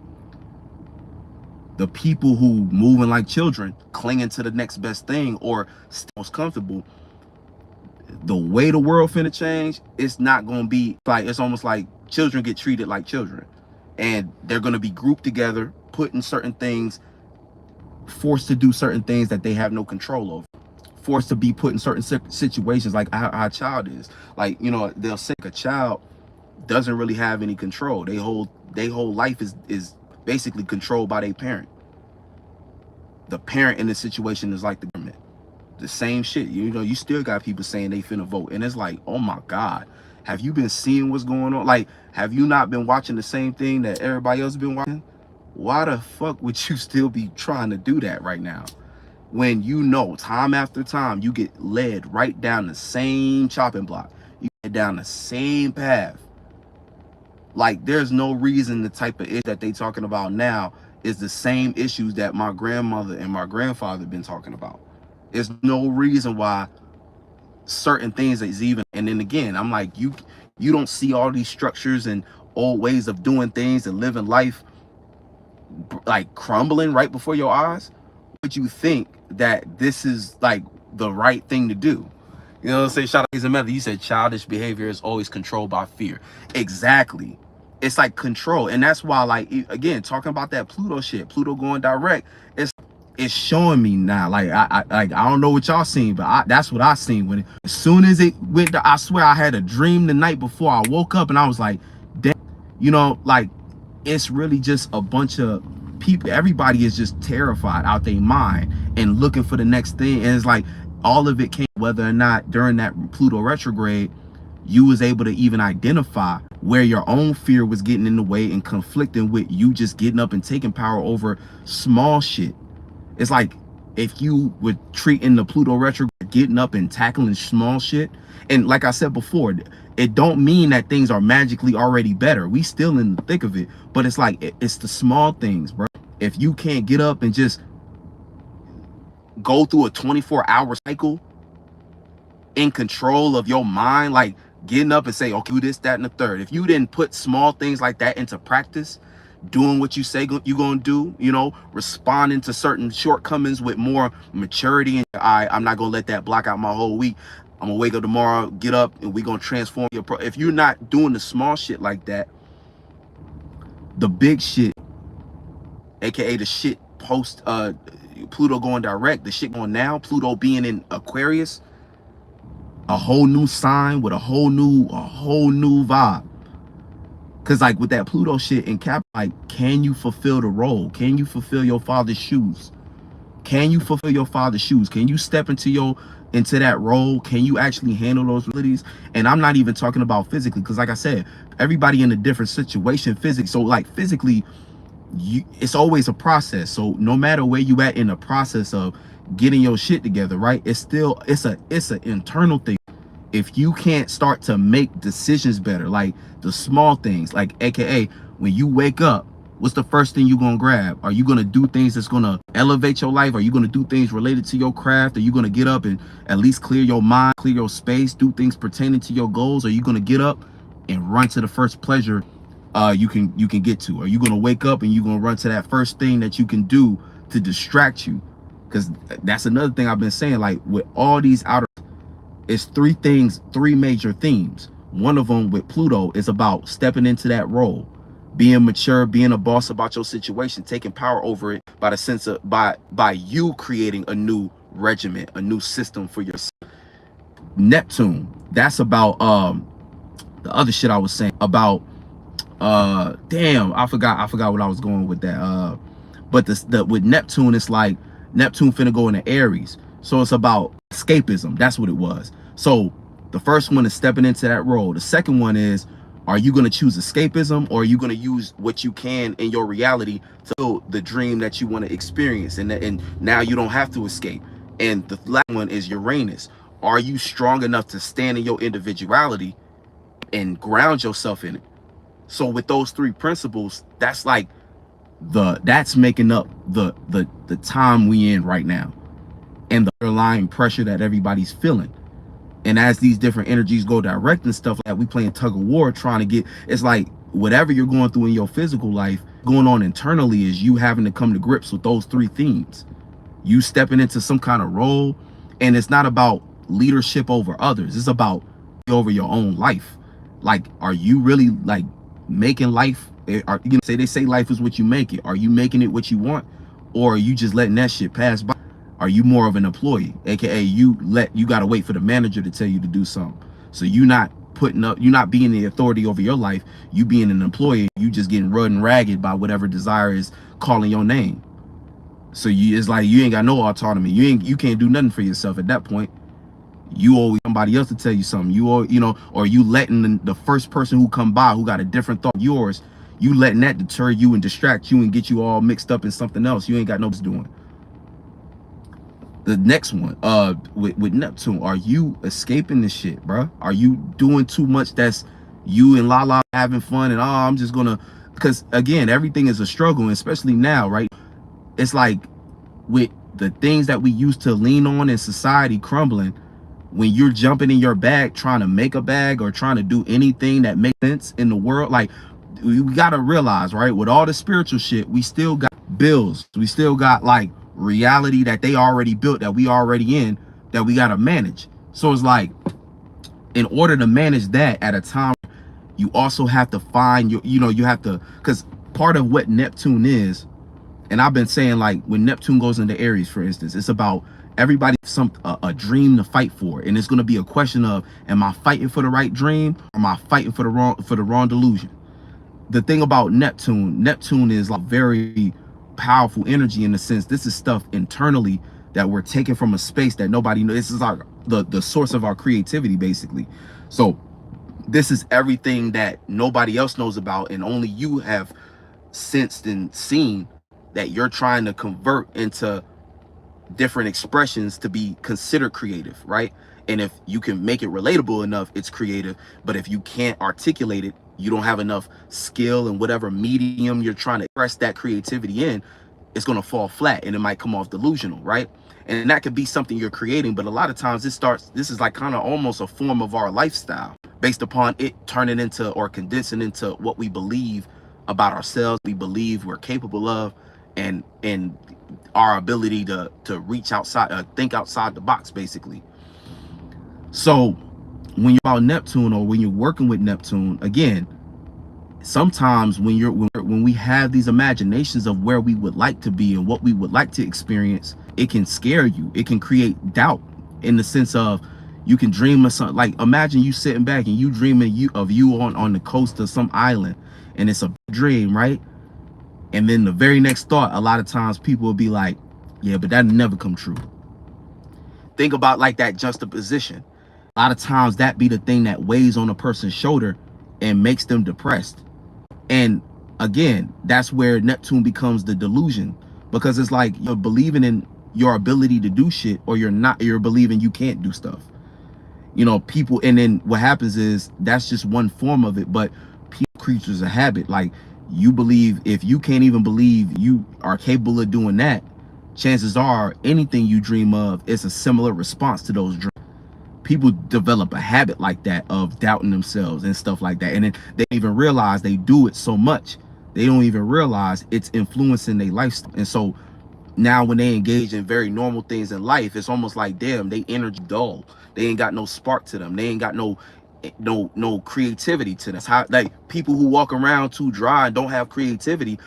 The people who moving like children, clinging to the next best thing or most comfortable, the way the world finna change, it's not gonna be like, it's almost like children get treated like children, and they're gonna be grouped together, put in certain things, forced to do certain things that they have no control over, forced to be put in certain situations, like how a child is. Like, you know, they'll say a child doesn't really have any control. They whole life is basically controlled by their parent. The parent in this situation is like the government. The same shit. You know, you still got people saying they finna vote, and it's like, oh my God, have you been seeing what's going on? Like, have you not been watching the same thing that everybody else been watching? Why the fuck would you still be trying to do that right now, when you know time after time you get led right down the same chopping block, you get down the same path? Like, there's no reason the type of issue that they talking about now is the same issues that my grandmother and my grandfather been talking about. There's no reason why certain things is even. And then again, I'm like, you don't see all these structures and old ways of doing things and living life like crumbling right before your eyes. Would you think that this is like the right thing to do? You know what I'm saying? Shout out to Mother. You said childish behavior is always controlled by fear. Exactly. It's like control. And that's why, like, again, talking about that Pluto shit, Pluto going direct, it's showing me now. Like, I don't know what y'all seen, but that's what I seen when as soon as it went. I swear I had a dream the night before I woke up, and I was like, damn, you know, like, it's really just a bunch of people. Everybody is just terrified out their mind and looking for the next thing. And it's like all of it came, whether or not during that Pluto retrograde you was able to even identify where your own fear was getting in the way and conflicting with you just getting up and taking power over small shit. It's like, if you were treating the Pluto retrograde, getting up and tackling small shit, and like I said before, it don't mean that things are magically already better. We still in the thick of it, but it's like, it's the small things, bro. If you can't get up and just go through a 24-hour cycle in control of your mind, like getting up and say, okay, do this, that, and the third. If you didn't put small things like that into practice, doing what you say you're gonna do, you know, responding to certain shortcomings with more maturity, and I'm not gonna let that block out my whole week. I'm gonna wake up tomorrow, get up, and we're gonna transform your if you're not doing the small shit like that, the big shit, aka the shit post Pluto going direct, the shit going now, Pluto being in Aquarius, a whole new sign with a whole new vibe. Cause like with that Pluto shit in Cap, like, can you fulfill the role? Can you fulfill your father's shoes? Can you fulfill your father's shoes? Can you step into that role? Can you actually handle those abilities? And I'm not even talking about physically, because like I said, everybody in a different situation physically. So like physically, it's always a process. So no matter where you at in the process of getting your shit together, right? It's an internal thing. If you can't start to make decisions better, like the small things, like aka when you wake up, what's the first thing you're gonna grab? Are you gonna do things that's gonna elevate your life? Are you gonna do things related to your craft? Are you gonna get up and at least clear your mind, clear your space, do things pertaining to your goals? Are you gonna get up and run to the first pleasure you can get to? Are you gonna wake up and you're gonna run to that first thing that you can do to distract you? Because that's another thing I've been saying, like with all these outer, it's three major themes. One of them with Pluto is about stepping into that role, being mature, being a boss about your situation, taking power over it by the sense of by you creating a new regiment, a new system for yourself. Neptune, that's about the other shit I was saying about damn, I forgot what I was going with that. But with Neptune, it's like Neptune finna go into Aries, so it's about escapism. That's what it was. So the first one is stepping into that role. The second one is, are you going to choose escapism, or are you going to use what you can in your reality to build the dream that you want to experience, and now you don't have to escape? And the last one is Uranus. Are you strong enough to stand in your individuality and ground yourself in it? So with those three principles, that's like that's making up the time we in right now, and the underlying pressure that everybody's feeling. And as these different energies go direct and stuff like that, we playing tug of war trying to get, it's like whatever you're going through in your physical life, going on internally is you having to come to grips with those three themes. You stepping into some kind of role, and it's not about leadership over others, it's about over your own life. Like, are you really like making life, are you know, say they say life is what you make it, are you making it what you want, or are you just letting that shit pass by? Are you more of an employee, aka you gotta wait for the manager to tell you to do something? So you not putting up, you not being the authority over your life, you being an employee, you just getting run ragged by whatever desire is calling your name. So it's like you ain't got no autonomy. You can't do nothing for yourself at that point. You owe somebody else to tell you something. You owe, you know, or you letting the first person who come by who got a different thought yours, you letting that deter you and distract you and get you all mixed up in something else you ain't got no business doing. The next one, with Neptune, are you escaping this shit, bro? Are you doing too much that's you and Lala having fun and I'm just gonna, because again, everything is a struggle, especially now, right? It's like with the things that we used to lean on in society crumbling, when you're jumping in your bag trying to make a bag or trying to do anything that makes sense in the world, like we gotta realize, right, with all the spiritual shit, we still got bills, we still got like reality that they already built, that we already in, that we gotta manage. So it's like, in order to manage that at a time, you also have to find your, you know, you have to, because part of what Neptune is, and I've been saying, like, when Neptune goes into Aries, for instance, it's about everybody a dream to fight for, and it's going to be a question of, am I fighting for the right dream, or am I fighting for the wrong delusion? The thing about Neptune is like very powerful energy, in the sense this is stuff internally that we're taking from a space that nobody knows. This is our the source of our creativity, basically. So this is everything that nobody else knows about, and only you have sensed and seen, that you're trying to convert into different expressions to be considered creative, right? And if you can make it relatable enough, it's creative. But if you can't articulate it, you don't have enough skill in whatever medium you're trying to express that creativity in, it's going to fall flat and it might come off delusional, right? And that could be something you're creating, but a lot of times this is like kind of almost a form of our lifestyle, based upon it turning into or condensing into what we believe about ourselves, we believe we're capable of, and our ability to reach outside, think outside the box, basically. So when you're about Neptune, or when you're working with Neptune, again, sometimes when we have these imaginations of where we would like to be and what we would like to experience, it can scare you. It can create doubt, in the sense of, you can dream of something. Like, imagine you sitting back and you dreaming of you on the coast of some island, and it's a dream, right? And then the very next thought, a lot of times people will be like, yeah, but that never come true. Think about like that juxtaposition. A lot of times that be the thing that weighs on a person's shoulder and makes them depressed. And again, that's where Neptune becomes the delusion, because it's like you're believing in your ability to do shit, or you're believing you can't do stuff. You know, people, and then what happens is that's just one form of it, but people, creatures of habit. Like, you believe, if you can't even believe you are capable of doing that, chances are anything you dream of is a similar response to those dreams. People develop a habit like that of doubting themselves and stuff like that, and then they don't even realize they do it so much, they don't even realize it's influencing their lifestyle. And so now when they engage in very normal things in life, it's almost like, damn, they energy dull, they ain't got no spark to them, they ain't got no creativity to them. That's how, like, people who walk around too dry and don't have creativity,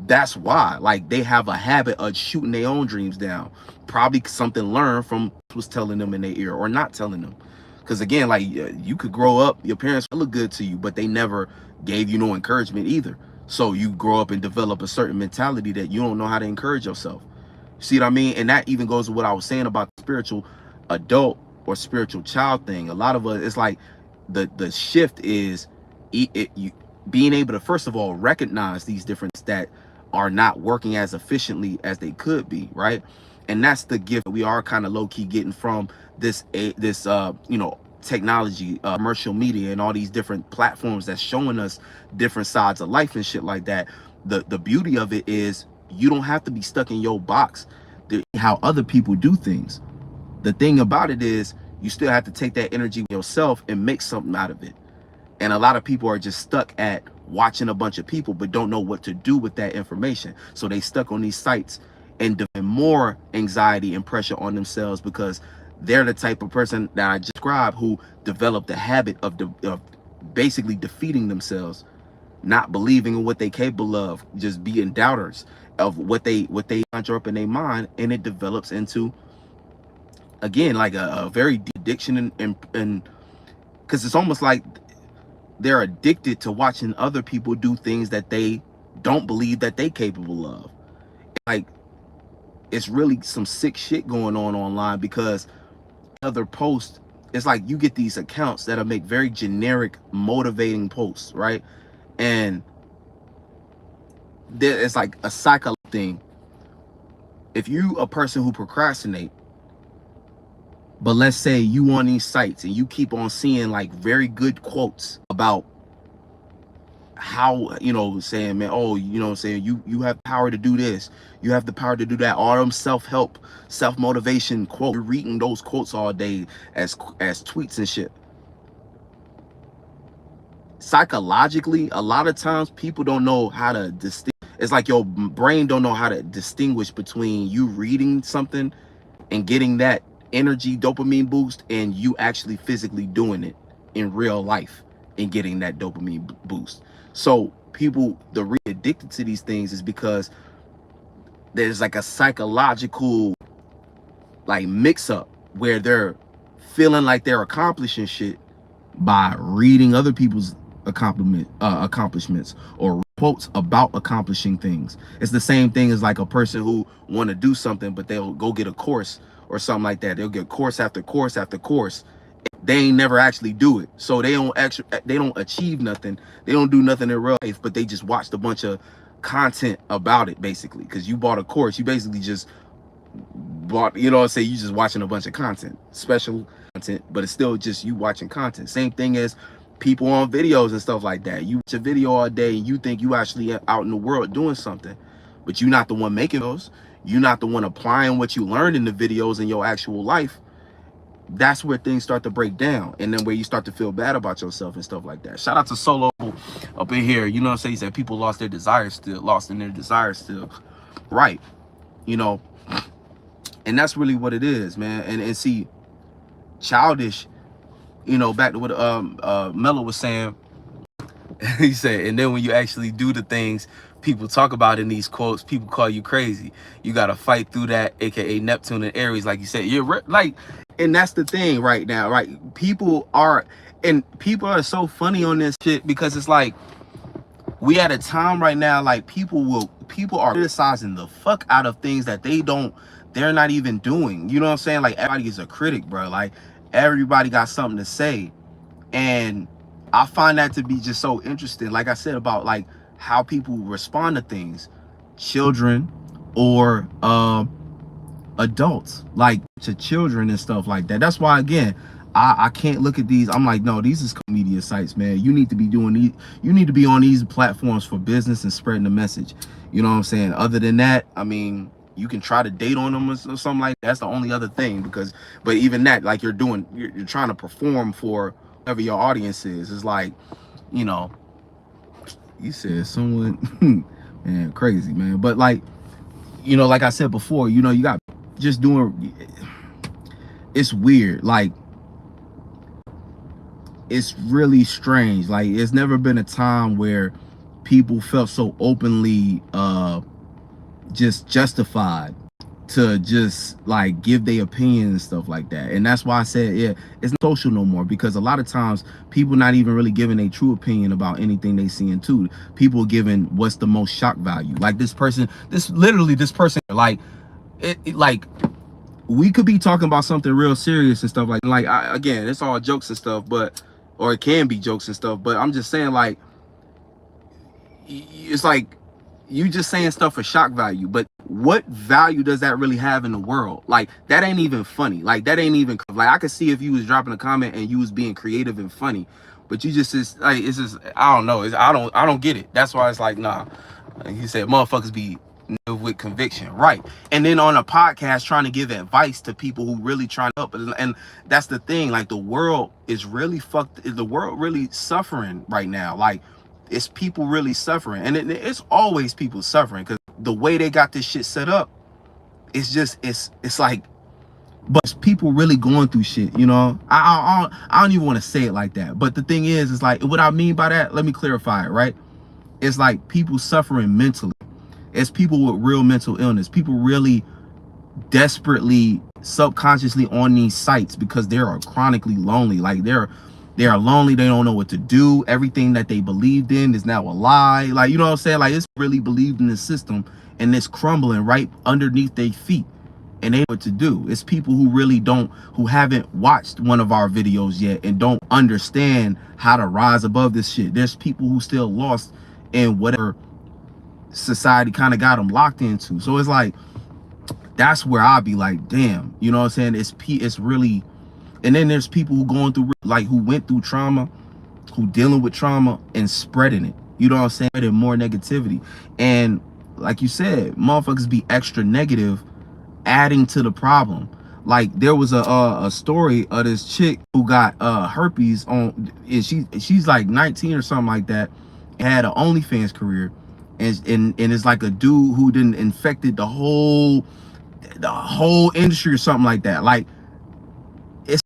that's why, like, they have a habit of shooting their own dreams down. Probably something learned from was telling them in their ear, or not telling them. Because again, like, you could grow up, your parents look good to you, but they never gave you no encouragement either. So you grow up and develop a certain mentality that you don't know how to encourage yourself. See what I mean? And that even goes to what I was saying about the spiritual adult or spiritual child thing. A lot of us, it's like the shift is you being able to, first of all, recognize these differences that are not working as efficiently as they could be, right? And that's the gift we are kind of low-key getting from this you know, technology, commercial media, and all these different platforms that's showing us different sides of life and shit like that. the beauty of it is you don't have to be stuck in your box how other people do things. The thing about it is you still have to take that energy yourself and make something out of it. And a lot of people are just stuck at watching a bunch of people but don't know what to do with that information. So they stuck on these sites and develop more anxiety and pressure on themselves because they're the type of person that I described who developed the habit of basically defeating themselves, not believing in what they capable of, just being doubters of what they conjure up in their mind, and it develops into, again, like a very deep addiction, and because it's almost like they're addicted to watching other people do things that they don't believe that they capable of. Like, it's really some sick shit going on online, because other posts, it's like you get these accounts that'll make very generic motivating posts, right? And there, it's like a psycho thing. If you a person who procrastinate, but let's say you on these sites and you keep on seeing like very good quotes about how, you know, saying, man, oh, you know, saying you have power to do this, you have the power to do that, all them self-help, self-motivation quotes. You're reading those quotes all day as tweets and shit. Psychologically, a lot of times people don't know how to distinguish. It's like your brain don't know how to distinguish between you reading something and getting that energy dopamine boost and you actually physically doing it in real life and getting that dopamine boost. So people, the reason addicted to these things is because there's like a psychological like mix up where they're feeling like they're accomplishing shit by reading other people's accomplishments or quotes about accomplishing things. It's the same thing as like a person who want to do something, but they'll go get a course or something like that. They'll get course after course after course. They ain't never actually do it, so they don't achieve nothing. They don't do nothing in real life, but they just watched a bunch of content about it, basically. Because you bought a course, you basically just bought, you know what I'm saying, you just watching a bunch of content, special content, but it's still just you watching content. Same thing as people on videos and stuff like that. You watch a video all day and you think you actually out in the world doing something, but you're not the one making those. You're not the one applying what you learned in the videos in your actual life. That's where things start to break down, and then where you start to feel bad about yourself and stuff like that. Shout out to Solo up in here. You know what I'm saying? He said people lost their desires still, lost in their desires still. Right. You know, and that's really what it is, man. And see, childish, you know, back to what Mello was saying. He said, and then when you actually do the things people talk about in these quotes, people call you crazy. You got to fight through that, aka Neptune and Aries, like you said. You're like, and that's the thing right now, right? People are so funny on this shit, because it's like we at a time right now, like people are criticizing the fuck out of things that they're not even doing. You know what I'm saying? Like, everybody is a critic, bro. Like, everybody got something to say. And I find that to be just so interesting. Like I said, about like how people respond to things, children or adults, like to children and stuff like that. That's why, again, I can't look at these. I'm like, no, these is media sites, man. You need to be doing these. You need to be on these platforms for business and spreading the message. You know what I'm saying? Other than that, I mean, you can try to date on them or something like that. That's the only other thing, but even that, like, you're trying to perform for whoever your audience is. It's like, you know, you said someone, man, crazy, man. But like, you know, like I said before, you know, you got just doing, it's weird. Like, it's really strange. Like, it's never been a time where people felt so openly just justified to just like give their opinion and stuff like that. And that's why I said, yeah, it's not social no more, because a lot of times people not even really giving a true opinion about anything they see into. People giving what's the most shock value. Like this person, like like we could be talking about something real serious and stuff like again, it's all jokes and stuff, but, or it can be jokes and stuff, but I'm just saying, like, it's like you just saying stuff for shock value, but what value does that really have in the world? Like, that ain't even funny. Like, that ain't even, like, I could see if you was dropping a comment and you was being creative and funny, but you just is like, it's just, I don't know, I don't get it. That's why it's like, nah, He said motherfuckers be with conviction, right? And then on a podcast trying to give advice to people who really trying to help. And that's the thing, like the world is really fucked. The world really suffering right now. Like it's people really suffering, and it's always people suffering because the way they got this shit set up, it's just it's like, but it's people really going through shit, you know. I don't even want to say it like that, but the thing is, it's like what I mean by that. Let me clarify it, right? It's like people suffering mentally. It's people with real mental illness. People really desperately, subconsciously on these sites because they are chronically lonely. Like they are lonely. They don't know what to do. Everything that they believed in is now a lie. Like, you know what I'm saying? Like it's really believed in the system and it's crumbling right underneath their feet. And they know what to do. It's people who really don't, who haven't watched one of our videos yet and don't understand how to rise above this shit. There's people who still lost in whatever society kind of got them locked into. So it's like, that's where I'll be like, damn, you know what I'm saying? It's really, and then there's people who going through, like who went through trauma, who dealing with trauma and spreading it. You know what I'm saying? Spreading more negativity. And like you said, motherfuckers be extra negative, adding to the problem. Like there was a story of this chick who got herpes on, and she's like 19 or something like that, had an OnlyFans career, and it's like a dude who didn't infected the whole industry or something like that. Like it's,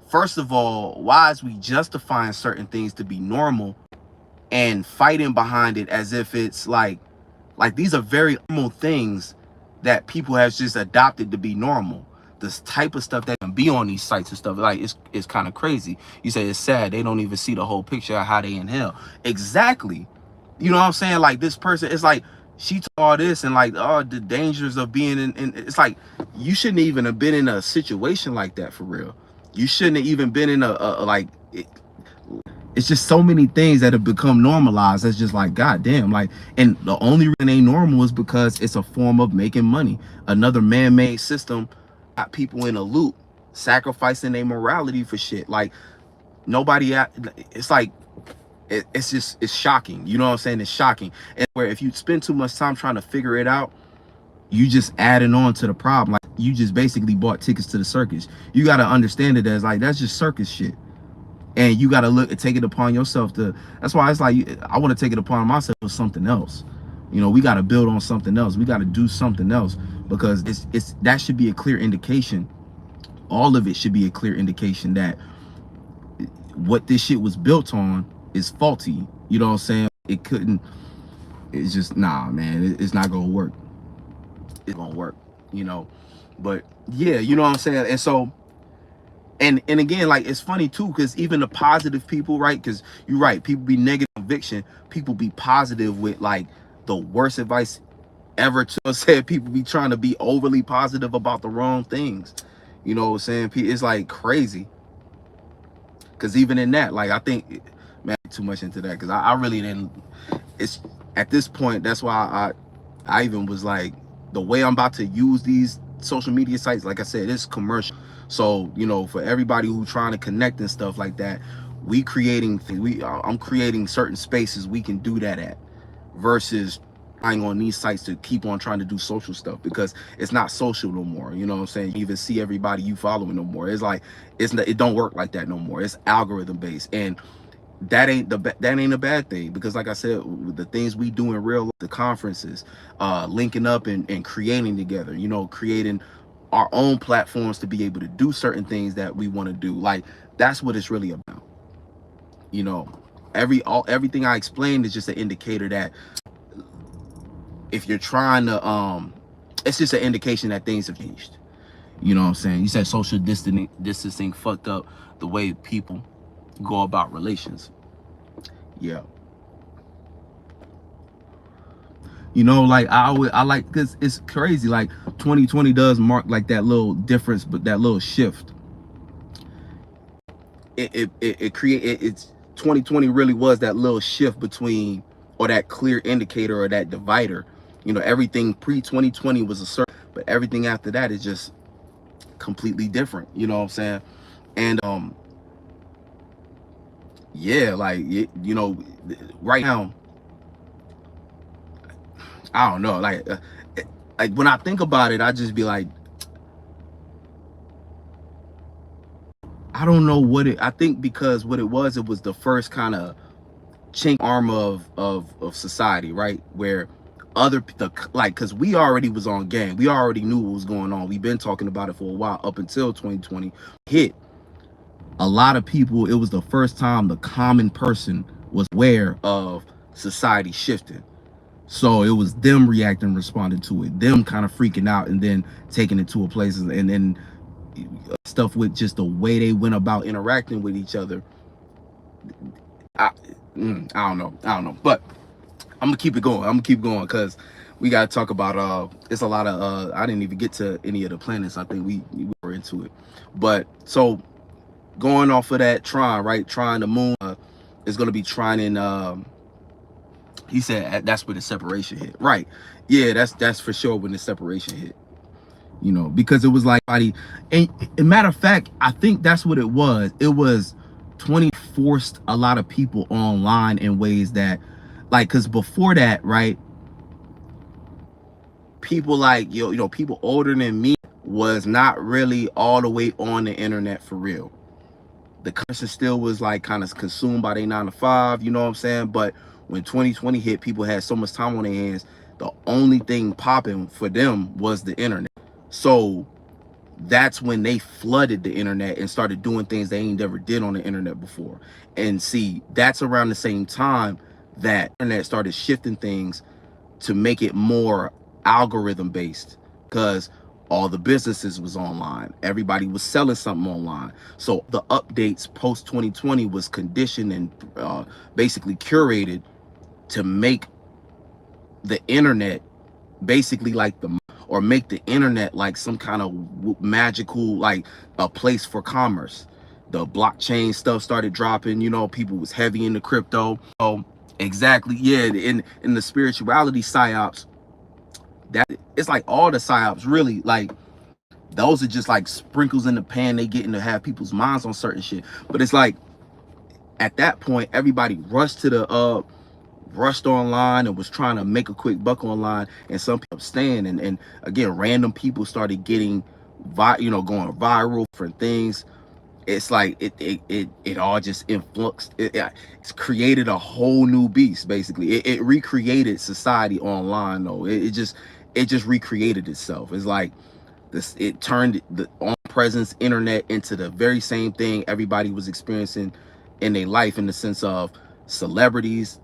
first of all, why is we justifying certain things to be normal and fighting behind it as if it's like these are very normal things that people have just adopted to be normal. This type of stuff that can be on these sites and stuff, like it's kind of crazy. You say it's sad they don't even see the whole picture of how they in hell. Exactly. You know what I'm saying? Like this person, it's like she told all this and like, oh, the dangers of being in it's like you shouldn't even have been in a situation like that for real. You shouldn't have even been in a like it's just so many things that have become normalized. That's just like, God damn. Like, and the only reason they normal is because it's a form of making money. Another man-made system got people in a loop, sacrificing their morality for shit. Like nobody, it's like, it's shocking. You know what I'm saying? It's shocking. And where if you spend too much time trying to figure it out, you just adding on to the problem. Like you just basically bought tickets to the circus. You got to understand it as like, that's just circus shit. And you got to look and take it upon yourself to, that's why it's like, I want to take it upon myself with something else. You know, we got to build on something else. We got to do something else because it's that should be a clear indication. All of it should be a clear indication that what this shit was built on is faulty. You know what I'm saying? It couldn't, it's just, nah, man, it's not going to work. It's going to work, you know? But yeah, you know what I'm saying? And so, and again, like it's funny too, because even the positive people, right? Because you're right, people be negative conviction, people be positive with like the worst advice ever. To said people be trying to be overly positive about the wrong things. You know what I'm saying? It's like crazy. Because even in that, like I think, man, too much into that because I really didn't. It's at this point, that's why I even was like, the way I'm about to use these social media sites, like I said, it's commercial. So, you know, for everybody who trying to connect and stuff like that, I'm creating certain spaces we can do that at, versus relying on these sites to keep on trying to do social stuff, because it's not social no more. You know what I'm saying? You even see everybody you following no more. It's like, it don't work like that no more. It's algorithm based, and that ain't a bad thing, because like I said, the things we do in real life, the conferences, linking up and creating together, you know, creating our own platforms to be able to do certain things that we want to do. Like that's what it's really about. You know, everything I explained is just an indicator that if you're trying to it's just an indication that things have changed. You know what I'm saying? You said social distancing fucked up the way people go about relations. Yeah. You know, like I like, because it's crazy, like 2020 does mark like that little difference, but that little shift, it's 2020 really was that little shift between, or that clear indicator, or that divider. You know, everything pre 2020 was a certain, but everything after that is just completely different. You know what I'm saying? And yeah, like you know, right now I don't know, like when I think about it, I just be like, I don't know what it, I think because what it was the first kind of chink arm of society, right? Where like, because we already was on game, we already knew what was going on, we've been talking about it for a while, up until 2020 hit. A lot of people, it was the first time the common person was aware of society shifting. So it was them reacting, responding to it, them kind of freaking out, and then taking it to a place, and then stuff with just the way they went about interacting with each other. I, I don't know, but I'm gonna keep it going. I'm gonna keep going because we gotta talk about it's a lot of I didn't even get to any of the planets. I think we were into it, but so going off of that trine, right? Trine the moon is gonna be trine in. He said that's where the separation hit, right? Yeah, that's for sure when the separation hit. You know, because it was like, and matter of fact, I think that's what it was. It was 20 forced a lot of people online in ways that, like, because before that, right, people like you know, people older than me was not really all the way on the internet for real. The conversation still was like kind of consumed by their 9 to 5, you know what I'm saying? But when 2020 hit, people had so much time on their hands. The only thing popping for them was the internet. So that's when they flooded the internet and started doing things they ain't never did on the internet before. And see, that's around the same time that internet started shifting things to make it more algorithm based, because all the businesses was online, everybody was selling something online. So the updates post 2020 was conditioned and basically curated to make the internet basically like the, or make the internet like some kind of magical, like a place for commerce. The blockchain stuff started dropping, you know, people was heavy into crypto. Oh, exactly. Yeah, in the spirituality psyops, that it's like all the psyops really, like those are just like sprinkles in the pan they getting to have people's minds on certain shit. But it's like at that point everybody rushed online and was trying to make a quick buck online, and some people staying, and again, random people started getting you know, going viral for things. It's like it all just influxed, it's created a whole new beast. Basically it recreated society online though. It just recreated itself. It's like this, it turned the on presence internet into the very same thing everybody was experiencing in their life, in the sense of celebrities,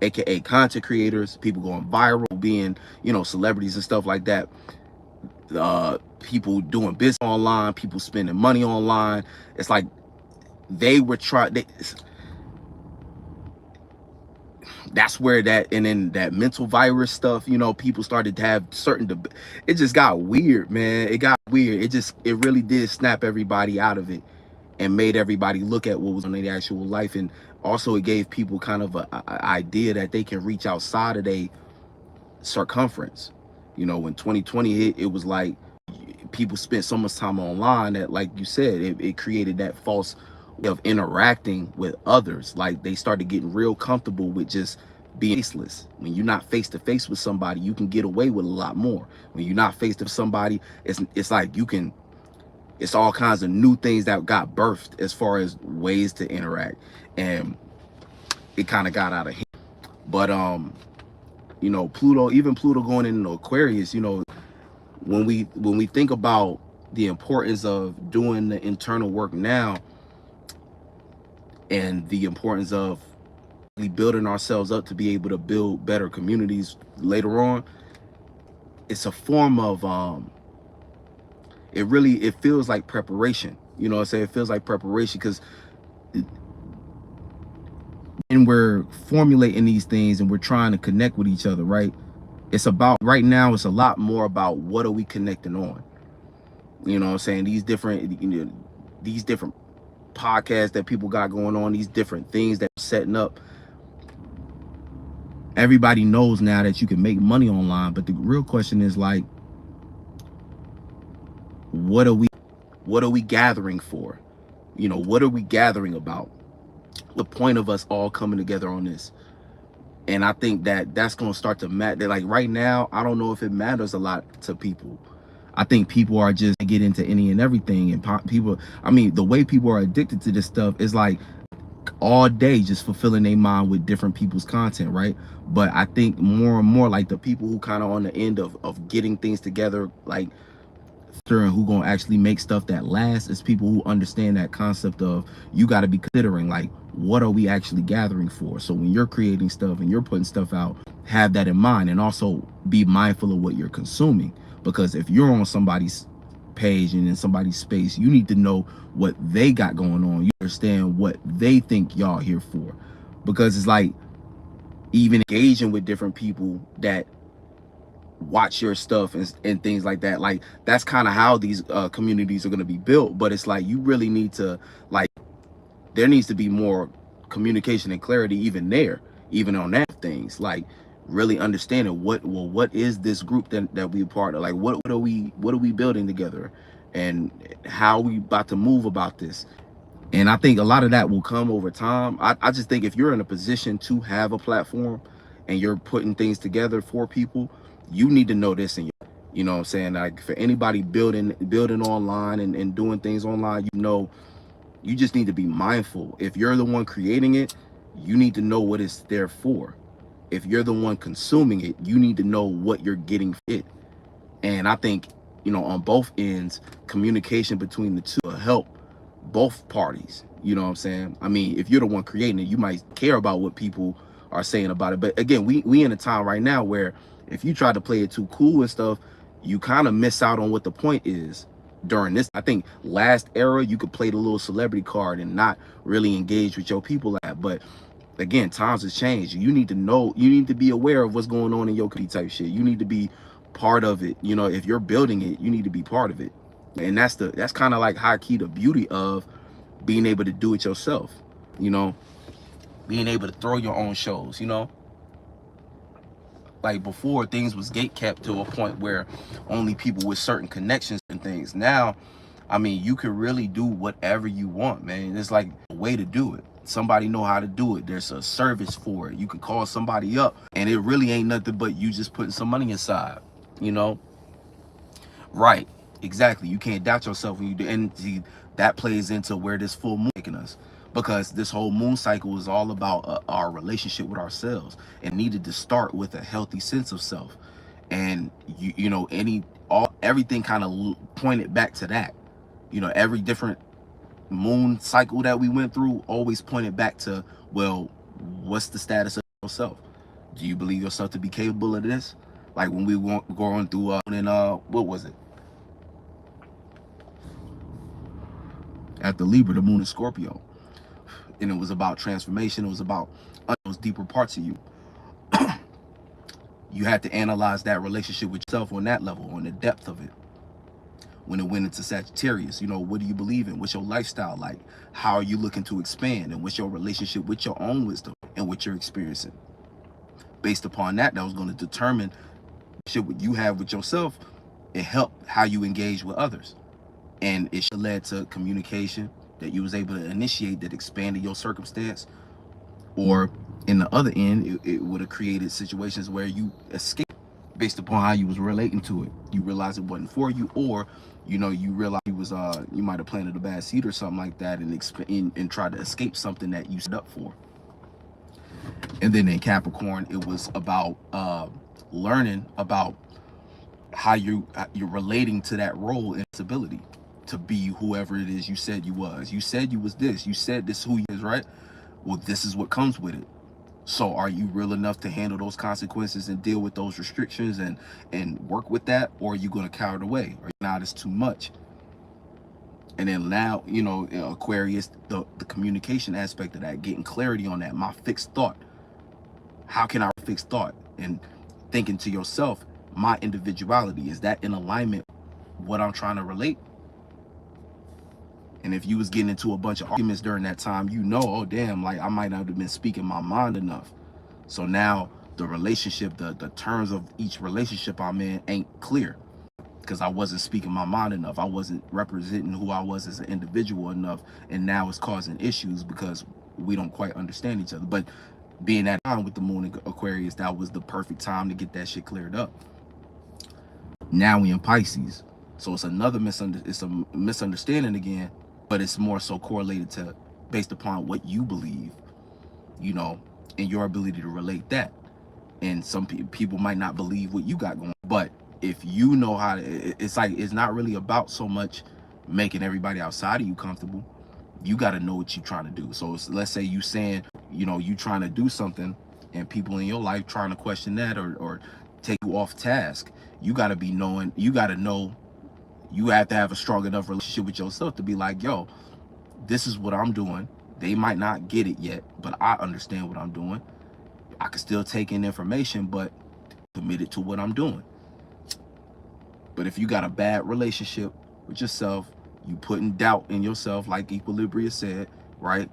aka content creators, people going viral, being, you know, celebrities and stuff like that. People doing business online, people spending money online. It's like they were that's where that, and then that mental virus stuff, you know, people started to have certain it just got weird, man. It got weird. It really did snap everybody out of it and made everybody look at what was on their actual life. And also it gave people kind of a idea that they can reach outside of their circumference. You know, when 2020 hit, it was like people spent so much time online that, like you said, it created that false way of interacting with others. Like they started getting real comfortable with just being faceless. When you're not face to face with somebody, you can get away with a lot more. When you're not face to somebody, it's like you can, it's all kinds of new things that got birthed as far as ways to interact, and it kind of got out of hand. But you know, Pluto, even Pluto going into Aquarius, you know, when we think about the importance of doing the internal work now, and the importance of building ourselves up to be able to build better communities later on, it's a form of it feels like preparation. You know what I'm saying? It feels like preparation, because when we're formulating these things and we're trying to connect with each other, right? It's about, right now, it's a lot more about what are we connecting on. You know what I'm saying? These different, you know, these different podcasts that people got going on, these different things that are setting up. Everybody knows now that you can make money online, but the real question is like, what are we gathering for? You know, what are we gathering about? The point of us all coming together on this. And I think that that's going to start to matter. Like right now, I don't know if it matters a lot to people. I think people are just get into any and everything, and people, I mean, the way people are addicted to this stuff is like all day just fulfilling their mind with different people's content, right? But I think more and more, like the people who kind of on the end of getting things together, like and who gonna actually make stuff that lasts, is people who understand that concept of, you got to be considering like, what are we actually gathering for? So when you're creating stuff and you're putting stuff out, have that in mind, and also be mindful of what you're consuming. Because if you're on somebody's page and in somebody's space, you need to know what they got going on. You understand what they think y'all here for. Because it's like, even engaging with different people that watch your stuff and things like that, like that's kind of how these communities are going to be built. But it's like, you really need to, like, there needs to be more communication and clarity even there, even on that things, like really understanding what is this group that we a part of, like what are we building together, and how we about to move about this. And I think a lot of that will come over time. I just think if you're in a position to have a platform and you're putting things together for people, you need to know this. And you know what I'm saying? Like for anybody building online and doing things online, you know, you just need to be mindful. If you're the one creating it, you need to know what it's there for. If you're the one consuming it, you need to know what you're getting it. And I think, you know, on both ends, communication between the two will help both parties. You know what I'm saying? I mean, if you're the one creating it, you might care about what people are saying about it. But again, we in a time right now where if you try to play it too cool and stuff, you kind of miss out on what the point is during this. I think last era, you could play the little celebrity card and not really engage with your people at. But again, times has changed. You need to know, you need to be aware of what's going on in your community type shit. You need to be part of it. You know, if you're building it, you need to be part of it. And that's kind of like high key the beauty of being able to do it yourself. You know, being able to throw your own shows, you know. Like before, things was gate kept to a point where only people with certain connections and things. Now, I mean, you can really do whatever you want, man. It's like a way to do it. Somebody know how to do it. There's a service for it. You can call somebody up, and it really ain't nothing but you just putting some money aside, you know? Right, exactly. You can't doubt yourself when you do. And see, that plays into where this full moon is taking us, because this whole moon cycle is all about our relationship with ourselves, and needed to start with a healthy sense of self. And you know, everything kind of pointed back to that. You know, every different moon cycle that we went through always pointed back to, well, what's the status of yourself? Do you believe yourself to be capable of this? Like when we were going through what was it, at the Libra, the moon in Scorpio, and it was about transformation. It was about those deeper parts of you. You had to analyze that relationship with yourself on that level, on the depth of it. When it went into Sagittarius, you know, what do you believe in? What's your lifestyle like? How are you looking to expand? And what's your relationship with your own wisdom and what you're experiencing? Based upon that, that was going to determine shit what you have with yourself. It helped how you engage with others. And it led to communication that you was able to initiate that expanded your circumstance. Or in the other end, it would have created situations where you escape based upon how you was relating to it. You realize it wasn't for you, or you know, you realize you was you might have planted a bad seed or something like that, and tried to escape something that you stood up for. And then in Capricorn, it was about learning about how you're relating to that role and ability to be whoever it is you said you was. You said you was this. You said this is who you is, right? Well, this is what comes with it. So are you real enough to handle those consequences and deal with those restrictions and work with that? Or are you going to cower it away? Or now it's too much? And then now, you know, Aquarius, the communication aspect of that, getting clarity on that, my fixed thought. How can I fix thought? And thinking to yourself, my individuality, is that in alignment with what I'm trying to relate? And if you was getting into a bunch of arguments during that time, you know, oh damn, like I might not have been speaking my mind enough. So now the relationship, the terms of each relationship I'm in ain't clear, because I wasn't speaking my mind enough. I wasn't representing who I was as an individual enough. And now it's causing issues because we don't quite understand each other. But being that time with the moon in Aquarius, that was the perfect time to get that shit cleared up. Now we in Pisces, so it's another misunderstanding again, but it's more so correlated to based upon what you believe, you know, and your ability to relate that. And some people might not believe what you got going, but if you know how to, it's like it's not really about so much making everybody outside of you comfortable. You got to know what you're trying to do. So let's say you saying, you know, you trying to do something and people in your life trying to question that or take you off task. You got to be knowing, you got to know, you have to have a strong enough relationship with yourself to be like, yo, this is what I'm doing. They might not get it yet, but I understand what I'm doing. I can still take in information, but committed to what I'm doing. But if you got a bad relationship with yourself, you putting doubt in yourself, like Equilibria said, right?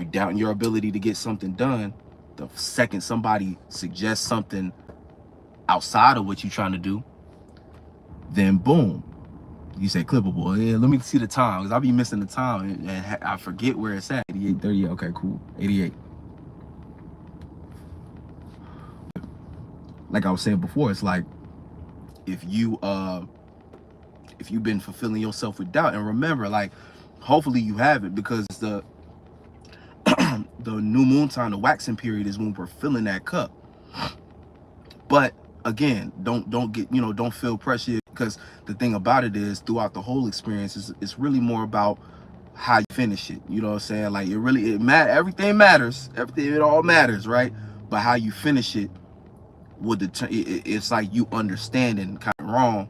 You're doubting your ability to get something done. The second somebody suggests something outside of what you're trying to do, then boom, you say clippable. Yeah, let me see the time, because I'll be missing the time and I forget where it's at. 88:38. Okay, cool. 88. Like I was saying before, it's like if you've been fulfilling yourself with doubt, and remember, like, hopefully you have it, because the the new moon time, the waxing period, is when we're filling that cup. But again, don't get, you know, don't feel pressure, because the thing about it is, throughout the whole experience, it's really more about how you finish it. You know what I'm saying? Like, everything matters, it all matters, right? But how you finish it would it's like you understanding kind of wrong,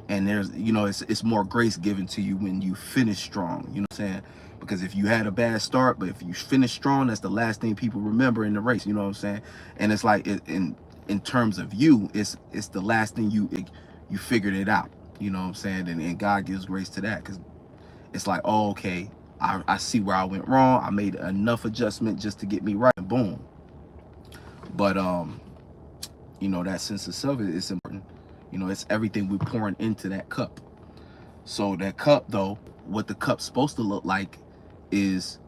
and there's, you know, it's more grace given to you when you finish strong. You know what I'm saying? Because if you had a bad start, but if you finish strong, that's the last thing people remember in the race. You know what I'm saying? And it's like in terms of you, it's the last thing you figured it out. You know what I'm saying? And God gives grace to that, because it's like, oh, okay, I see where I went wrong. I made enough adjustment just to get me right, and boom. But you know, that sense of self is important. You know, it's everything we're pouring into that cup. So that cup, though, what the cup's supposed to look like is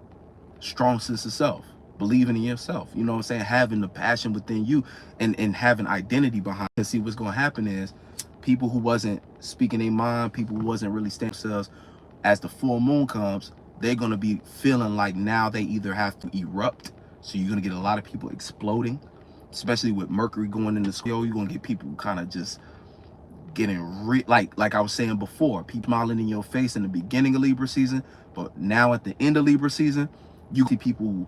strong sense of self, believing in yourself. You know what I'm saying? Having the passion within you, and having identity behind it. See, what's going to happen is people who wasn't speaking their mind, people who wasn't really staying themselves, as the full moon comes, they're going to be feeling like now they either have to erupt. So you're going to get a lot of people exploding, especially with Mercury going into Scorpio. You're going to get people kind of just getting like I was saying before, people smiling in your face in the beginning of Libra season, but now at the end of Libra season, you see people,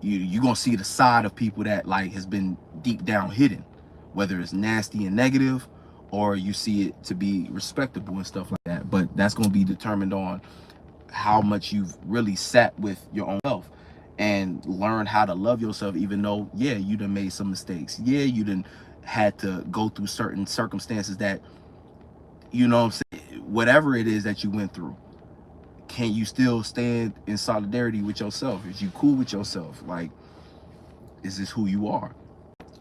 you're gonna see the side of people that like has been deep down hidden, whether it's nasty and negative, or you see it to be respectable and stuff like that. But that's gonna be determined on how much you've really sat with your own self and learn how to love yourself, even though, yeah, you done made some mistakes. Yeah, you done had to go through certain circumstances that, you know what I'm saying, whatever it is that you went through, can you still stand in solidarity with yourself? Is you cool with yourself? Like, is this who you are?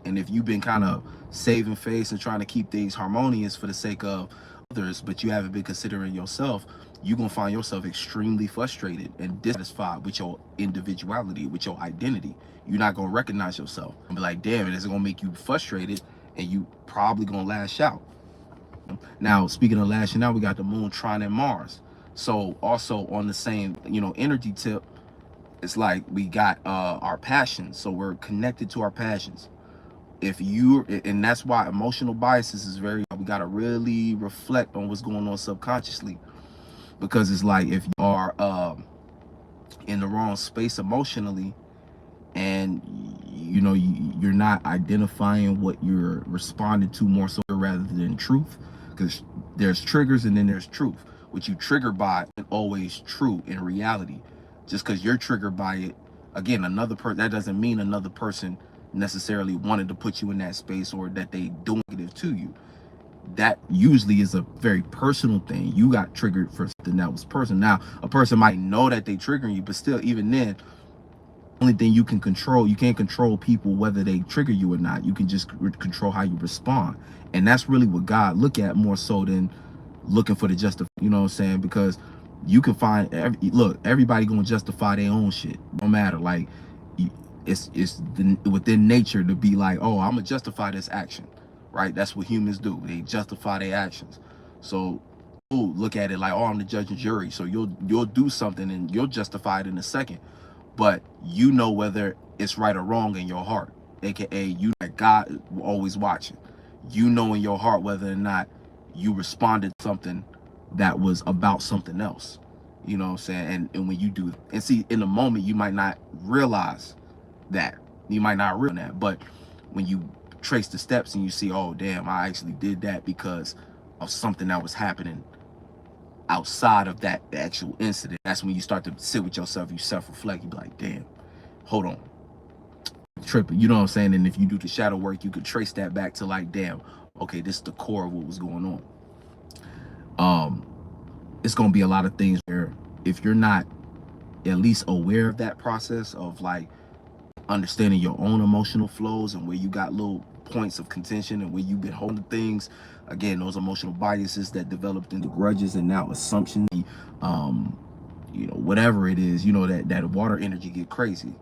And if you've been kind of saving face and trying to keep things harmonious for the sake of others, but you haven't been considering yourself, you're going to find yourself extremely frustrated and dissatisfied with your individuality, with your identity. You're not going to recognize yourself and be like, damn, it is going to make you frustrated, and you probably going to lash out. Now, speaking of lashing out, we got the moon trine and Mars. So also on the same, you know, energy tip, it's like we got our passions. So we're connected to our passions. If you, and that's why emotional biases is very, we got to really reflect on what's going on subconsciously, because it's like if you are in the wrong space emotionally, and you know, you're not identifying what you're responding to more so rather than truth, because there's triggers and then there's truth. What you trigger by is always true in reality. Just because you're triggered by it, again, another person, that doesn't mean another person necessarily wanted to put you in that space or that they do negative to you. That usually is a very personal thing. You got triggered for something that was personal. Now, a person might know that they triggering you, but still, even then, only thing you can control, you can't control people whether they trigger you or not. You can just control how you respond, and that's really what God look at more so than looking for the you know what I'm saying? Because you can find look, everybody gonna justify their own shit, no matter. Like, within nature to be like, oh, I'm gonna justify this action, right? That's what humans do. They justify their actions. So look at it like, oh, I'm the judge and jury. So you'll do something and you'll justify it in a second, but you know whether it's right or wrong in your heart, aka you, that God always watching. You know in your heart whether or not you responded to something that was about something else. You know what I'm saying? And when you do, and see, in the moment you might not realize that. You might not realize that, but when you trace the steps and you see, oh damn, I actually did that because of something that was happening outside of that actual incident, that's when you start to sit with yourself, you self-reflect, you be like, damn, hold on, tripping, you know what I'm saying? And if you do the shadow work, you could trace that back to like, damn, okay, this is the core of what was going on. It's gonna be a lot of things where if you're not at least aware of that process of like understanding your own emotional flows and where you got little points of contention and where you've been holding things, again, those emotional biases that developed into grudges and now assumptions, you know, whatever it is, you know, that water energy get crazy.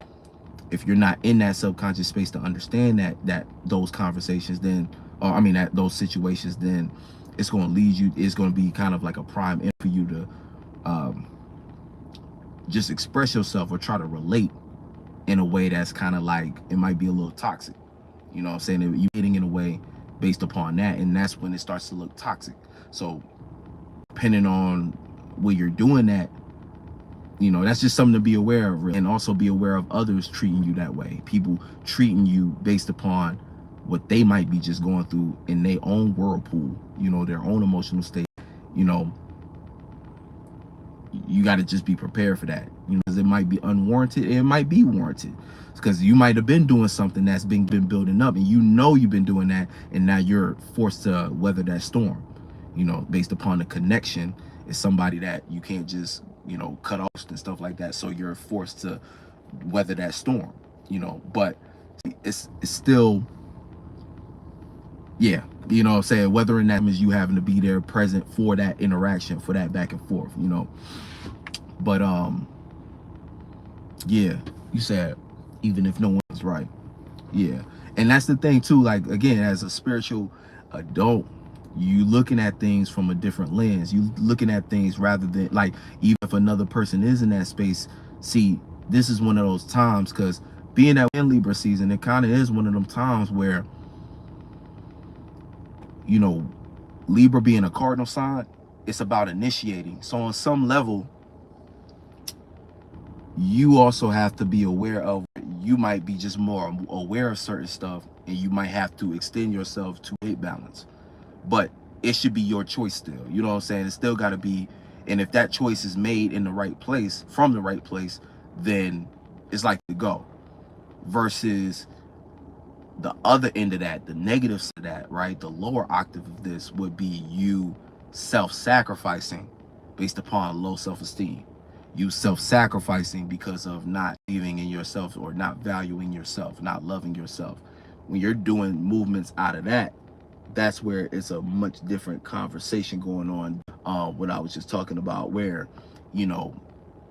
If you're not in that subconscious space to understand that those conversations, then, or I mean that those situations, then it's going to lead you, it's going to be kind of like a prime for you to just express yourself or try to relate in a way that's kind of like, it might be a little toxic. You know what I'm saying? You're hitting in a way based upon that, and that's when it starts to look toxic. So depending on where you're doing that, you know, that's just something to be aware of, and also be aware of others treating you that way. People treating you based upon what they might be just going through in their own whirlpool, you know, their own emotional state. You know, you got to just be prepared for that, you know, because it might be unwarranted, it might be warranted, because you might have been doing something that's been building up, and you know you've been doing that, and now you're forced to weather that storm, you know, based upon the connection. It's somebody that you can't just, you know, cut off and stuff like that, so you're forced to weather that storm, you know. But it's still, yeah, you know what I'm saying, weathering that means you having to be there present for that interaction, for that back and forth, you know. But yeah, you said even if no one's right. Yeah. And that's the thing too, like again, as a spiritual adult, you looking at things from a different lens. You looking at things rather than like, even if another person is in that space, see, this is one of those times, because being that in Libra season, it kind of is one of them times where, you know, Libra being a cardinal sign, it's about initiating. So on some level, you also have to be aware of, you might be just more aware of certain stuff, and you might have to extend yourself to a balance. But it should be your choice still, you know what I'm saying? It's still got to be, and if that choice is made in the right place, from the right place, then it's like to go. Versus the other end of that, the negative side of that, right, the lower octave of this would be you self-sacrificing based upon low self-esteem. You self-sacrificing because of not believing in yourself, or not valuing yourself, not loving yourself. When you're doing movements out of that, that's where it's a much different conversation going on. What I was just talking about, where, you know,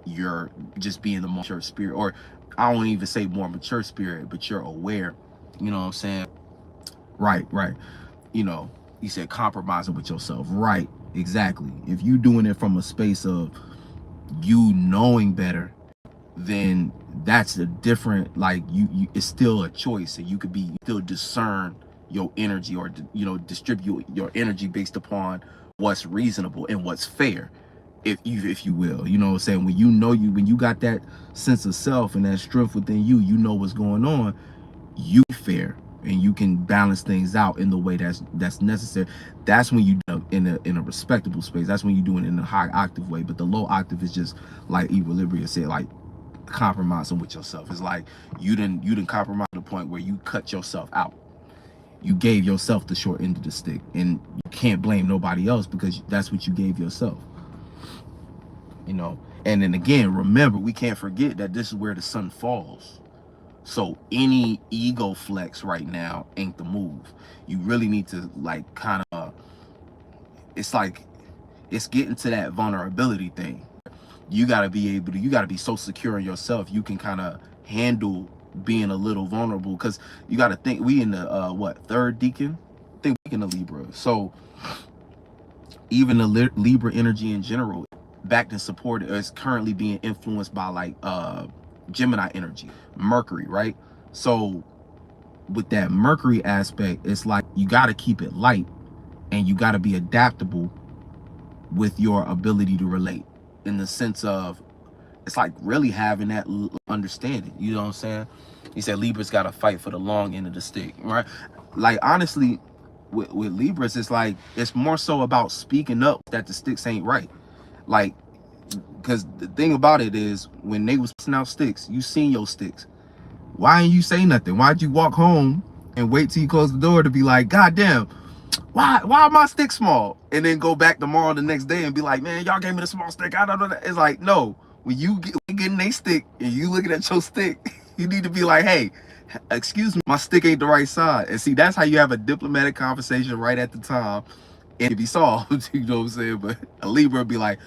you're just being the more mature spirit, or I won't even say more mature spirit, but you're aware, you know what I'm saying? Right, right. You know, you said compromising with yourself. Right, exactly. If you doing it from a space of you knowing better, then that's a different, like, you it's still a choice, and you could be still discern your energy, or, you know, distribute your energy based upon what's reasonable and what's fair, if you will, you know what I'm saying? When you know, when you got that sense of self and that strength within you, you know what's going on, you fair, and you can balance things out in the way that's necessary. That's when you do in a respectable space. That's when you do it in a high octave way. But the low octave is just like Equilibria said, like compromising with yourself. It's like you didn't compromise to the point where you cut yourself out. You gave yourself the short end of the stick, and you can't blame nobody else, because that's what you gave yourself, you know. And then again, remember, we can't forget that this is where the sun falls. So any ego flex right now ain't the move. You really need to, like, kind of, it's like, it's getting to that vulnerability thing. You got to be able to, you got to be so secure in yourself, you can kind of handle being a little vulnerable, because you got to think we in the what, third decan, I think we in the Libra. So even the Libra energy in general, backed and supported, is currently being influenced by like Gemini energy, Mercury, right? So with that Mercury aspect, it's like you got to keep it light, and you got to be adaptable with your ability to relate, in the sense of, it's like really having that understanding, you know what I'm saying? He said Libras got to fight for the long end of the stick, right? Like honestly, with Libras, it's like, it's more so about speaking up that the sticks ain't right. Like, because the thing about it is, when they was passing out sticks, you seen your sticks. Why didn't you say nothing? Why'd you walk home and wait till you close the door to be like, God damn, why are my sticks small? And then go back tomorrow the next day and be like, man, y'all gave me the small stick. I don't know that. It's like, no, when you getting a stick and you looking at your stick, you need to be like, hey, excuse me, my stick ain't the right side. And see, that's how you have a diplomatic conversation right at the time, and it be solved. You know what I'm saying? But a Libra would be like,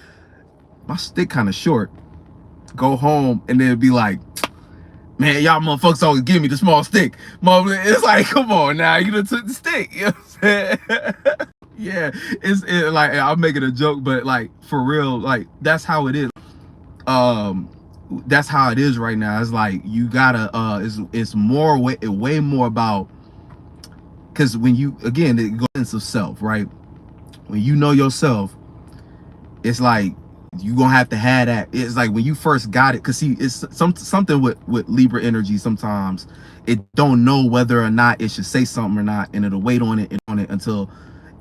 my stick kind of short. Go home, and then be like, man, y'all motherfuckers always give me the small stick. It's like, come on now, you done took the stick. You know what I'm saying? Yeah, it's like, I'm making a joke, but like for real, like that's how it is. That's how it is right now. It's like you gotta it's more way more about, because when you, again, it goes into self, right? When you know yourself, it's like you gonna have to have that. It's like when you first got it, because see, it's something with Libra energy. Sometimes it don't know whether or not it should say something or not, and it'll wait on it until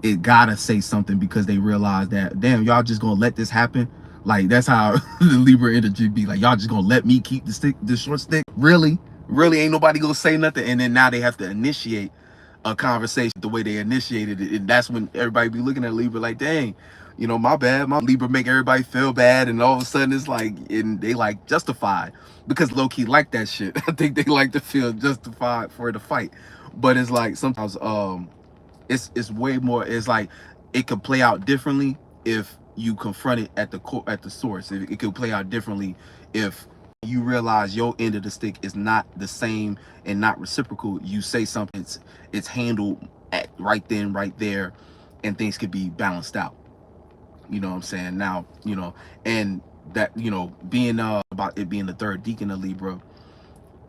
it gotta say something, because they realize that, damn, y'all just gonna let this happen. Like that's how the Libra energy be like, y'all just gonna let me keep the stick, the short stick? Really ain't nobody gonna say nothing. And then now they have to initiate a conversation the way they initiated it, and that's when everybody be looking at Libra like, dang, you know, my bad, my Libra make everybody feel bad, and all of a sudden it's like, and they like justify, because low-key like that shit. I think they like to feel justified for the fight. But it's like sometimes it's way more, it's like it could play out differently if you confront it at the core, at the source. It could play out differently if you realize your end of the stick is not the same and not reciprocal. You say something, it's handled at right then, right there, and things could be balanced out. You know what I'm saying? Now, you know, and that, you know, being about it being the third deacon of Libra,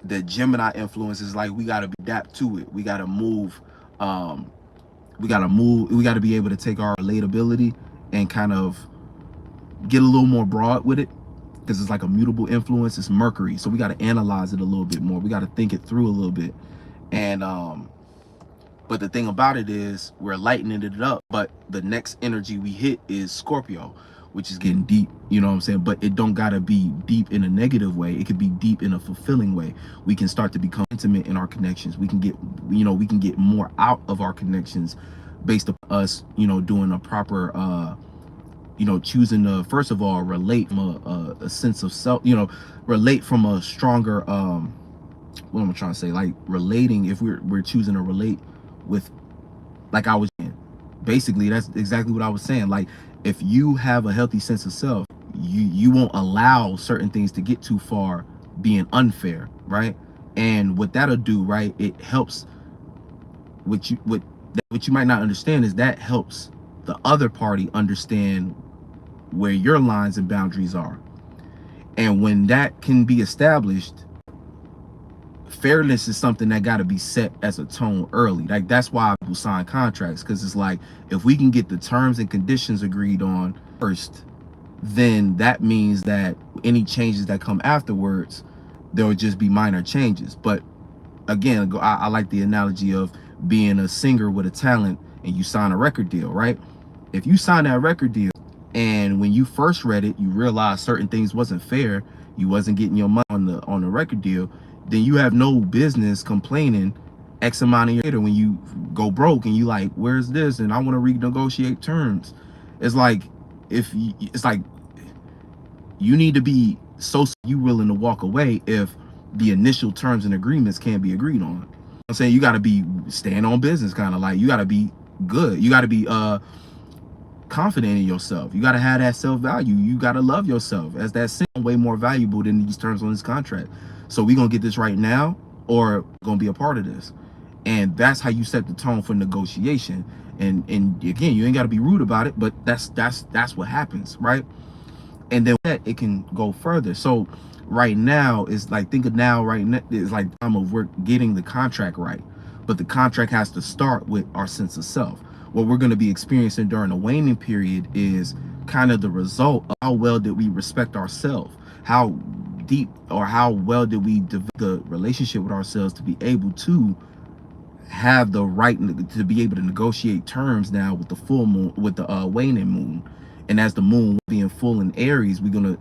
the Gemini influence is like, we got to adapt to it. We got to move. We got to be able to take our relatability and kind of get a little more broad with it, because it's like a mutable influence. It's Mercury, so we got to analyze it a little bit more. We got to think it through a little bit. And but the thing about it is, we're lightening it up, but the next energy we hit is Scorpio, which is getting deep, you know what I'm saying? But it don't gotta be deep in a negative way. It could be deep in a fulfilling way. We can start to become intimate in our connections. We can get, you know, we can get more out of our connections based upon us, you know, doing a proper you know, choosing to, first of all, relate from a sense of self, you know, relate from a stronger what am I trying to say, like relating, if we're choosing to relate with, like I was saying, basically that's exactly what I was saying. Like, if you have a healthy sense of self, you won't allow certain things to get too far being unfair, right? And what that'll do, right, it helps what you might not understand is that helps the other party understand where your lines and boundaries are. And when that can be established, fairness is something that got to be set as a tone early. Like, that's why people sign contracts, because it's like, if we can get the terms and conditions agreed on first, then that means that any changes that come afterwards, there will just be minor changes. But again, I like the analogy of being a singer with a talent and you sign a record deal, right? If you sign that record deal and when you first read it, you realize certain things wasn't fair, you wasn't getting your money on the record deal, then you have no business complaining X amount of years later when you go broke and you like, where's this? And I want to renegotiate terms. It's like, it's like, you need to be so you willing to walk away if the initial terms and agreements can't be agreed on. I'm saying you got to be staying on business, kind of like, you got to be good. You got to be confident in yourself. You got to have that self-value. You got to love yourself, as that sin way more valuable than these terms on this contract. So we're going to get this right now. or gonna be a part of this. And that's how you set the tone for negotiation. And again, you ain't got to be rude about it, but that's what happens, right? And then that it can go further. So right now is like, think of now, right now is like time of work getting the contract right, but the contract has to start with our sense of self. What we're going to be experiencing during the waning period is kind of the result of how well did we respect ourselves, how deep or how well did we develop the relationship with ourselves to be able to have the right to be able to negotiate terms now with the full moon, with the waning moon. And as the moon being full in Aries, we're gonna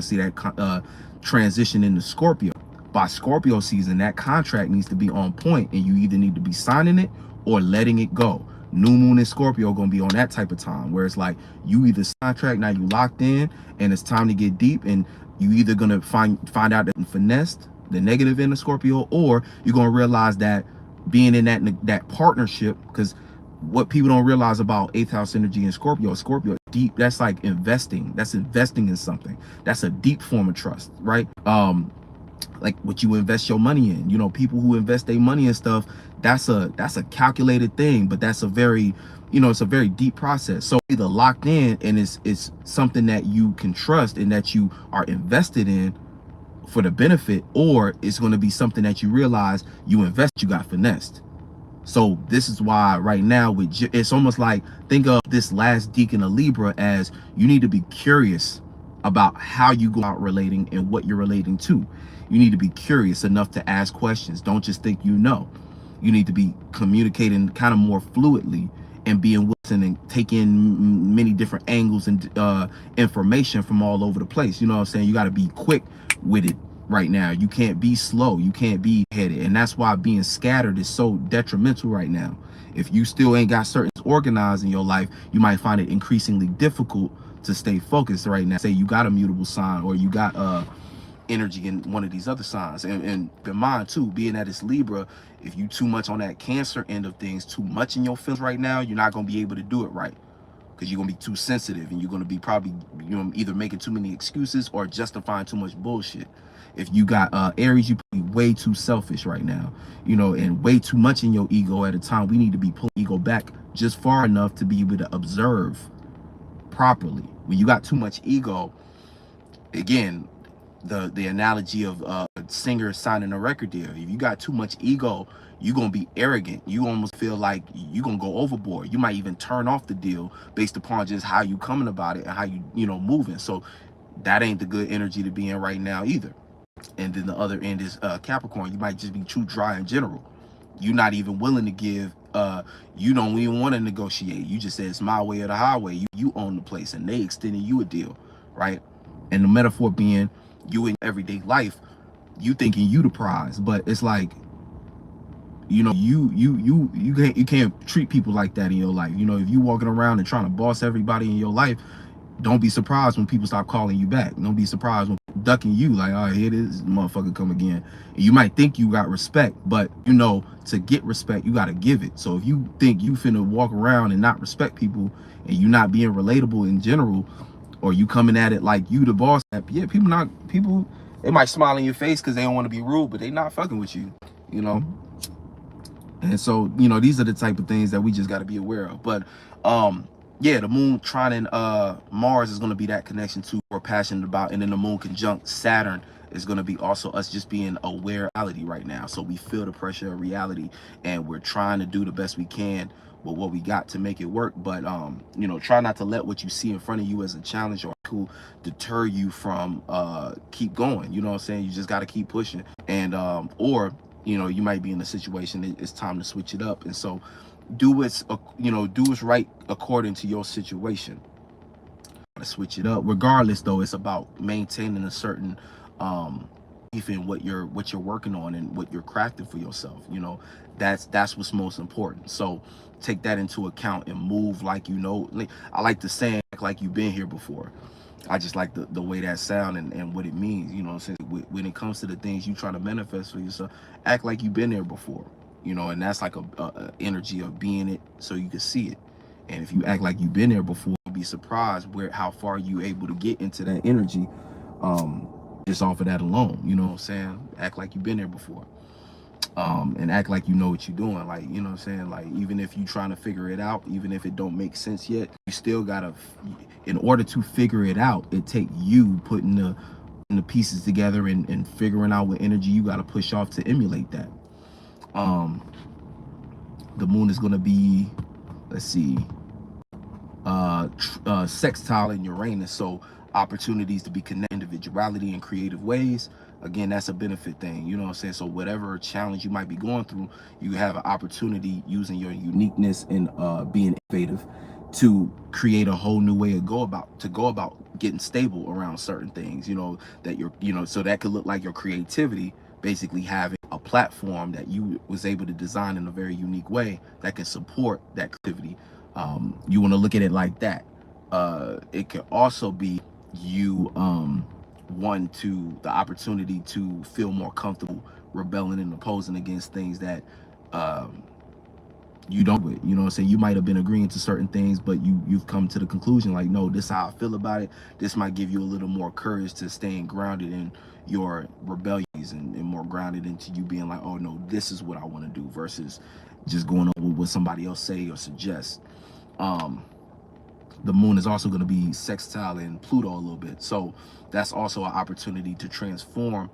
see that transition into Scorpio. By Scorpio season, that contract needs to be on point, and you either need to be signing it or letting it go. New moon in Scorpio gonna be on that type of time where it's like you either contract, now you locked in and it's time to get deep, and you either gonna find out that you finessed the negative in the Scorpio, or you're gonna realize that being in that partnership, because what people don't realize about 8th house energy in Scorpio deep. That's like investing. That's investing in something. That's a deep form of trust, right? Like what you invest your money in. You know, people who invest their money in stuff, that's a calculated thing, but that's a very, it's a very deep process. So either locked in and it's something that you can trust and that you are invested in for the benefit, or it's going to be something that you realize you invest, you got finessed. So this is why right now it's almost like, think of this last deacon of Libra as you need to be curious about how you go out relating and what you're relating to. You need to be curious enough to ask questions. Don't just think you know. You need to be communicating kind of more fluidly and being willing and take in many different angles and information from all over the place. You know what I'm saying? You got to be quick with it right now. You can't be slow. You can't be headed. And that's why being scattered is so detrimental right now. If you still ain't got certain organized in your life, you might find it increasingly difficult to stay focused right now. Say you got a mutable sign, or you got energy in one of these other signs. And in mind too, being that it's Libra, if you too much on that Cancer end of things, too much in your feelings right now, you're not going to be able to do it right, because you're going to be too sensitive, and you're going to be probably, either making too many excuses or justifying too much bullshit. If you got Aries, you probably way too selfish right now, and way too much in your ego at a time. We need to be pulling ego back just far enough to be able to observe properly. When you got too much ego, again, the analogy of a singer signing a record deal. If you got too much ego, you're gonna be arrogant. You almost feel like you're gonna go overboard. You might even turn off the deal based upon just how you coming about it and how you moving. So that ain't the good energy to be in right now either. And then the other end is Capricorn. You might just be too dry in general. You're not even willing to give. You don't even want to negotiate. You just say it's my way or the highway. You own the place, and they extending you a deal, right? And the metaphor being, you in everyday life, you thinking you the prize, but it's like, you can't treat people like that in your life. If you walking around and trying to boss everybody in your life, don't be surprised when people stop calling you back. Don't be surprised when people ducking you, like, all right, here this motherfucker come again. And you might think you got respect, but to get respect, you got to give it. So if you think you finna walk around and not respect people, and you not being relatable in general, or you coming at it like you the boss, yeah, people, they might smile in your face because they don't want to be rude, but they not fucking with you, And so, these are the type of things that we just got to be aware of. But yeah, the moon trining Mars is going to be that connection to we're passionate about, and then the moon conjunct Saturn is going to be also us just being aware of reality right now. So we feel the pressure of reality, and we're trying to do the best we can with what we got to make it work. But try not to let what you see in front of you as a challenge or cool deter you from keep going. You know what I'm saying? You just got to keep pushing. And or you might be in a situation it's time to switch it up. And so do what's right according to your situation. To switch it up, regardless though, it's about maintaining a certain belief in what you're working on and what you're crafting for yourself. That's what's most important. So take that into account and move like I like to say, act like you've been here before. I just like the way that sound and what it means. You know what I'm saying? When it comes to the things you try to manifest for yourself, act like you've been there before. And that's like a energy of being it so you can see it. And if you act like you've been there before, you'll be surprised how far you able to get into that energy just off of that alone. You know what I'm saying? Act like you've been there before. and act like you know what you're doing. Like, you know what I'm saying? Like, even if you're trying to figure it out, even if it don't make sense yet, you still gotta, in order to figure it out, it take you putting the pieces together and figuring out what energy you got to push off to emulate that. um the moon is going to be, let's see, sextile in Uranus, so opportunities to be connected, individuality in creative ways. Again, that's a benefit thing, you know what I'm saying? So whatever challenge you might be going through, you have an opportunity using your uniqueness and being innovative to create a whole new way of go about getting stable around certain things, you know, that you're, you know, so that could look like your creativity basically having a platform that you was able to design in a very unique way that can support that creativity. You want to look at it like that. It could also be you one to the opportunity to feel more comfortable rebelling and opposing against things that um, you don't with, you know what I'm saying? You might have been agreeing to certain things, but you've come to the conclusion like, no, this is how I feel about it. This might give you a little more courage to staying grounded in your rebellions, and more grounded into you being like, oh no, this is what I want to do, versus just going on with what somebody else say or suggest. um the moon is also going to be sextile in Pluto a little bit, so that's also an opportunity to transform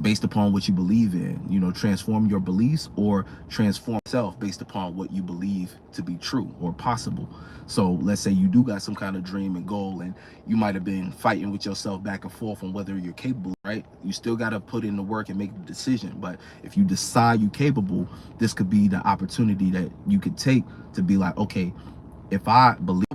based upon what you believe in, you know, transform your beliefs or transform yourself based upon what you believe to be true or possible. So let's say you do got some kind of dream and goal, and you might have been fighting with yourself back and forth on whether you're capable, right? You still got to put in the work and make the decision, but if you decide you're capable, this could be the opportunity that you could take to be like, okay, if I believe,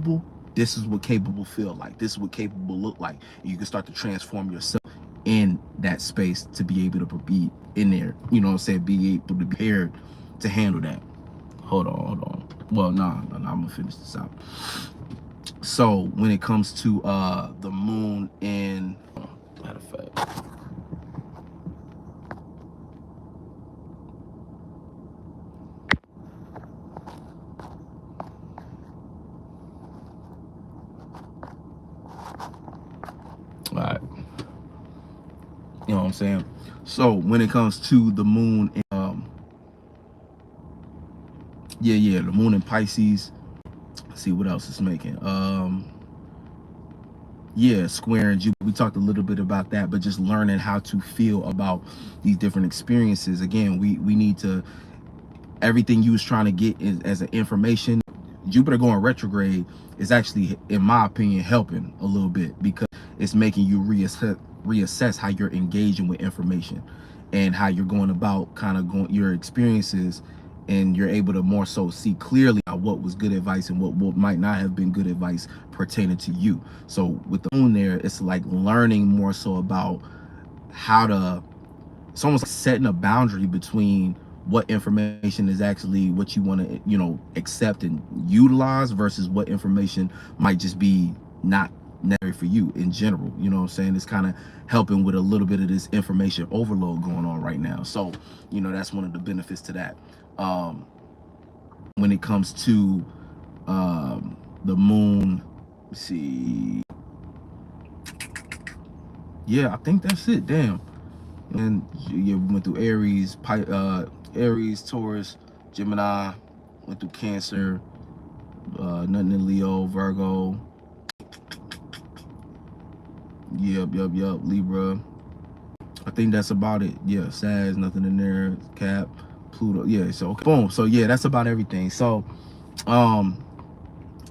this is what capable feel like, this is what capable look like. And you can start to transform yourself in that space to be able to be in there, you know what I'm saying, be able to be prepared to handle that. Hold on. Well, no, I'm gonna finish this out. So when it comes to the moon in, matter of fact, all right, you know what I'm saying? So when it comes to the moon, the moon in Pisces. Let's see what else it's making. Square and Jupiter. We talked a little bit about that, but just learning how to feel about these different experiences. Again, we need to, everything you was trying to get is, as an information. Jupiter going retrograde is actually, in my opinion, helping a little bit, because it's making you reassess how you're engaging with information and how you're going about kind of going your experiences, and you're able to more so see clearly what was good advice and what might not have been good advice pertaining to you. So with the moon there, it's like learning more so about how to, it's almost like setting a boundary between what information is actually what you want to, you know, accept and utilize, versus what information might just be not necessary for you in general. You know what I'm saying? It's kind of helping with a little bit of this information overload going on right now. So, you know, that's one of the benefits to that. When it comes to the moon, let's see. Yeah, I think that's it. Damn. And yeah, we went through Aries, Taurus, Gemini, went through Cancer, nothing in Leo, Virgo. Yep, Libra. I think that's about it. Yeah, Sag, nothing in there. Cap, Pluto. Yeah, so okay. Boom. So yeah, that's about everything. So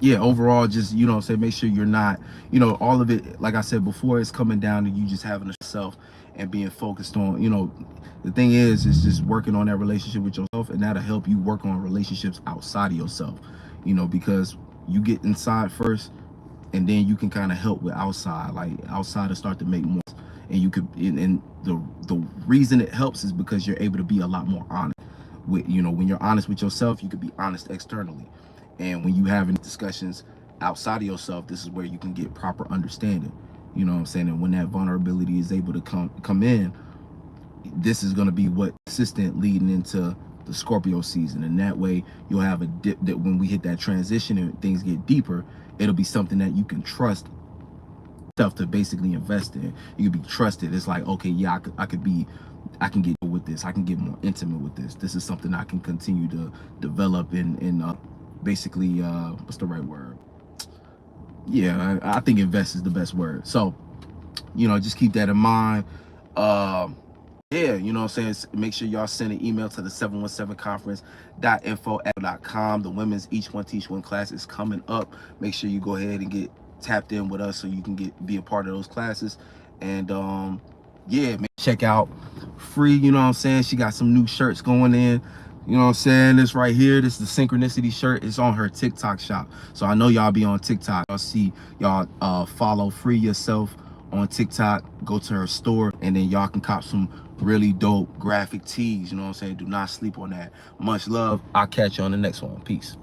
yeah, overall, just, you know, say make sure you're not, you know, all of it, like I said before, it's coming down to you just having yourself and being focused on, you know, the thing is just working on that relationship with yourself, and that'll help you work on relationships outside of yourself, you know, because you get inside first, and then you can kind of help with outside, like outside to start to make more. And you could, and the reason it helps is because you're able to be a lot more honest with, you know, when you're honest with yourself, you could be honest externally. And when you having discussions outside of yourself, this is where you can get proper understanding, you know what I'm saying? And when that vulnerability is able to come in, this is going to be what consistent leading into the Scorpio season. And that way you'll have a dip that when we hit that transition and things get deeper, it'll be something that you can trust stuff to basically invest in. You can be trusted. It's like, okay, yeah, I can get with with this. I can get more intimate with this. This is something I can continue to develop and basically, what's the right word? Yeah, I think invest is the best word. So, you know, just keep that in mind. Yeah, you know what I'm saying? Make sure y'all send an email to the 717conference.info@.com. The women's Each One Teach One class is coming up. Make sure you go ahead and get tapped in with us so you can be a part of those classes. And yeah, check out Free, you know what I'm saying? She got some new shirts going in. You know what I'm saying? This right here, this is the Synchronicity shirt. It's on her TikTok shop. So I know y'all be on TikTok. Y'all see, y'all follow Free Yourself on TikTok. Go to her store, and then y'all can cop some really dope graphic tees. You know what I'm saying? Do not sleep on that. Much love. I'll catch you on the next one. Peace.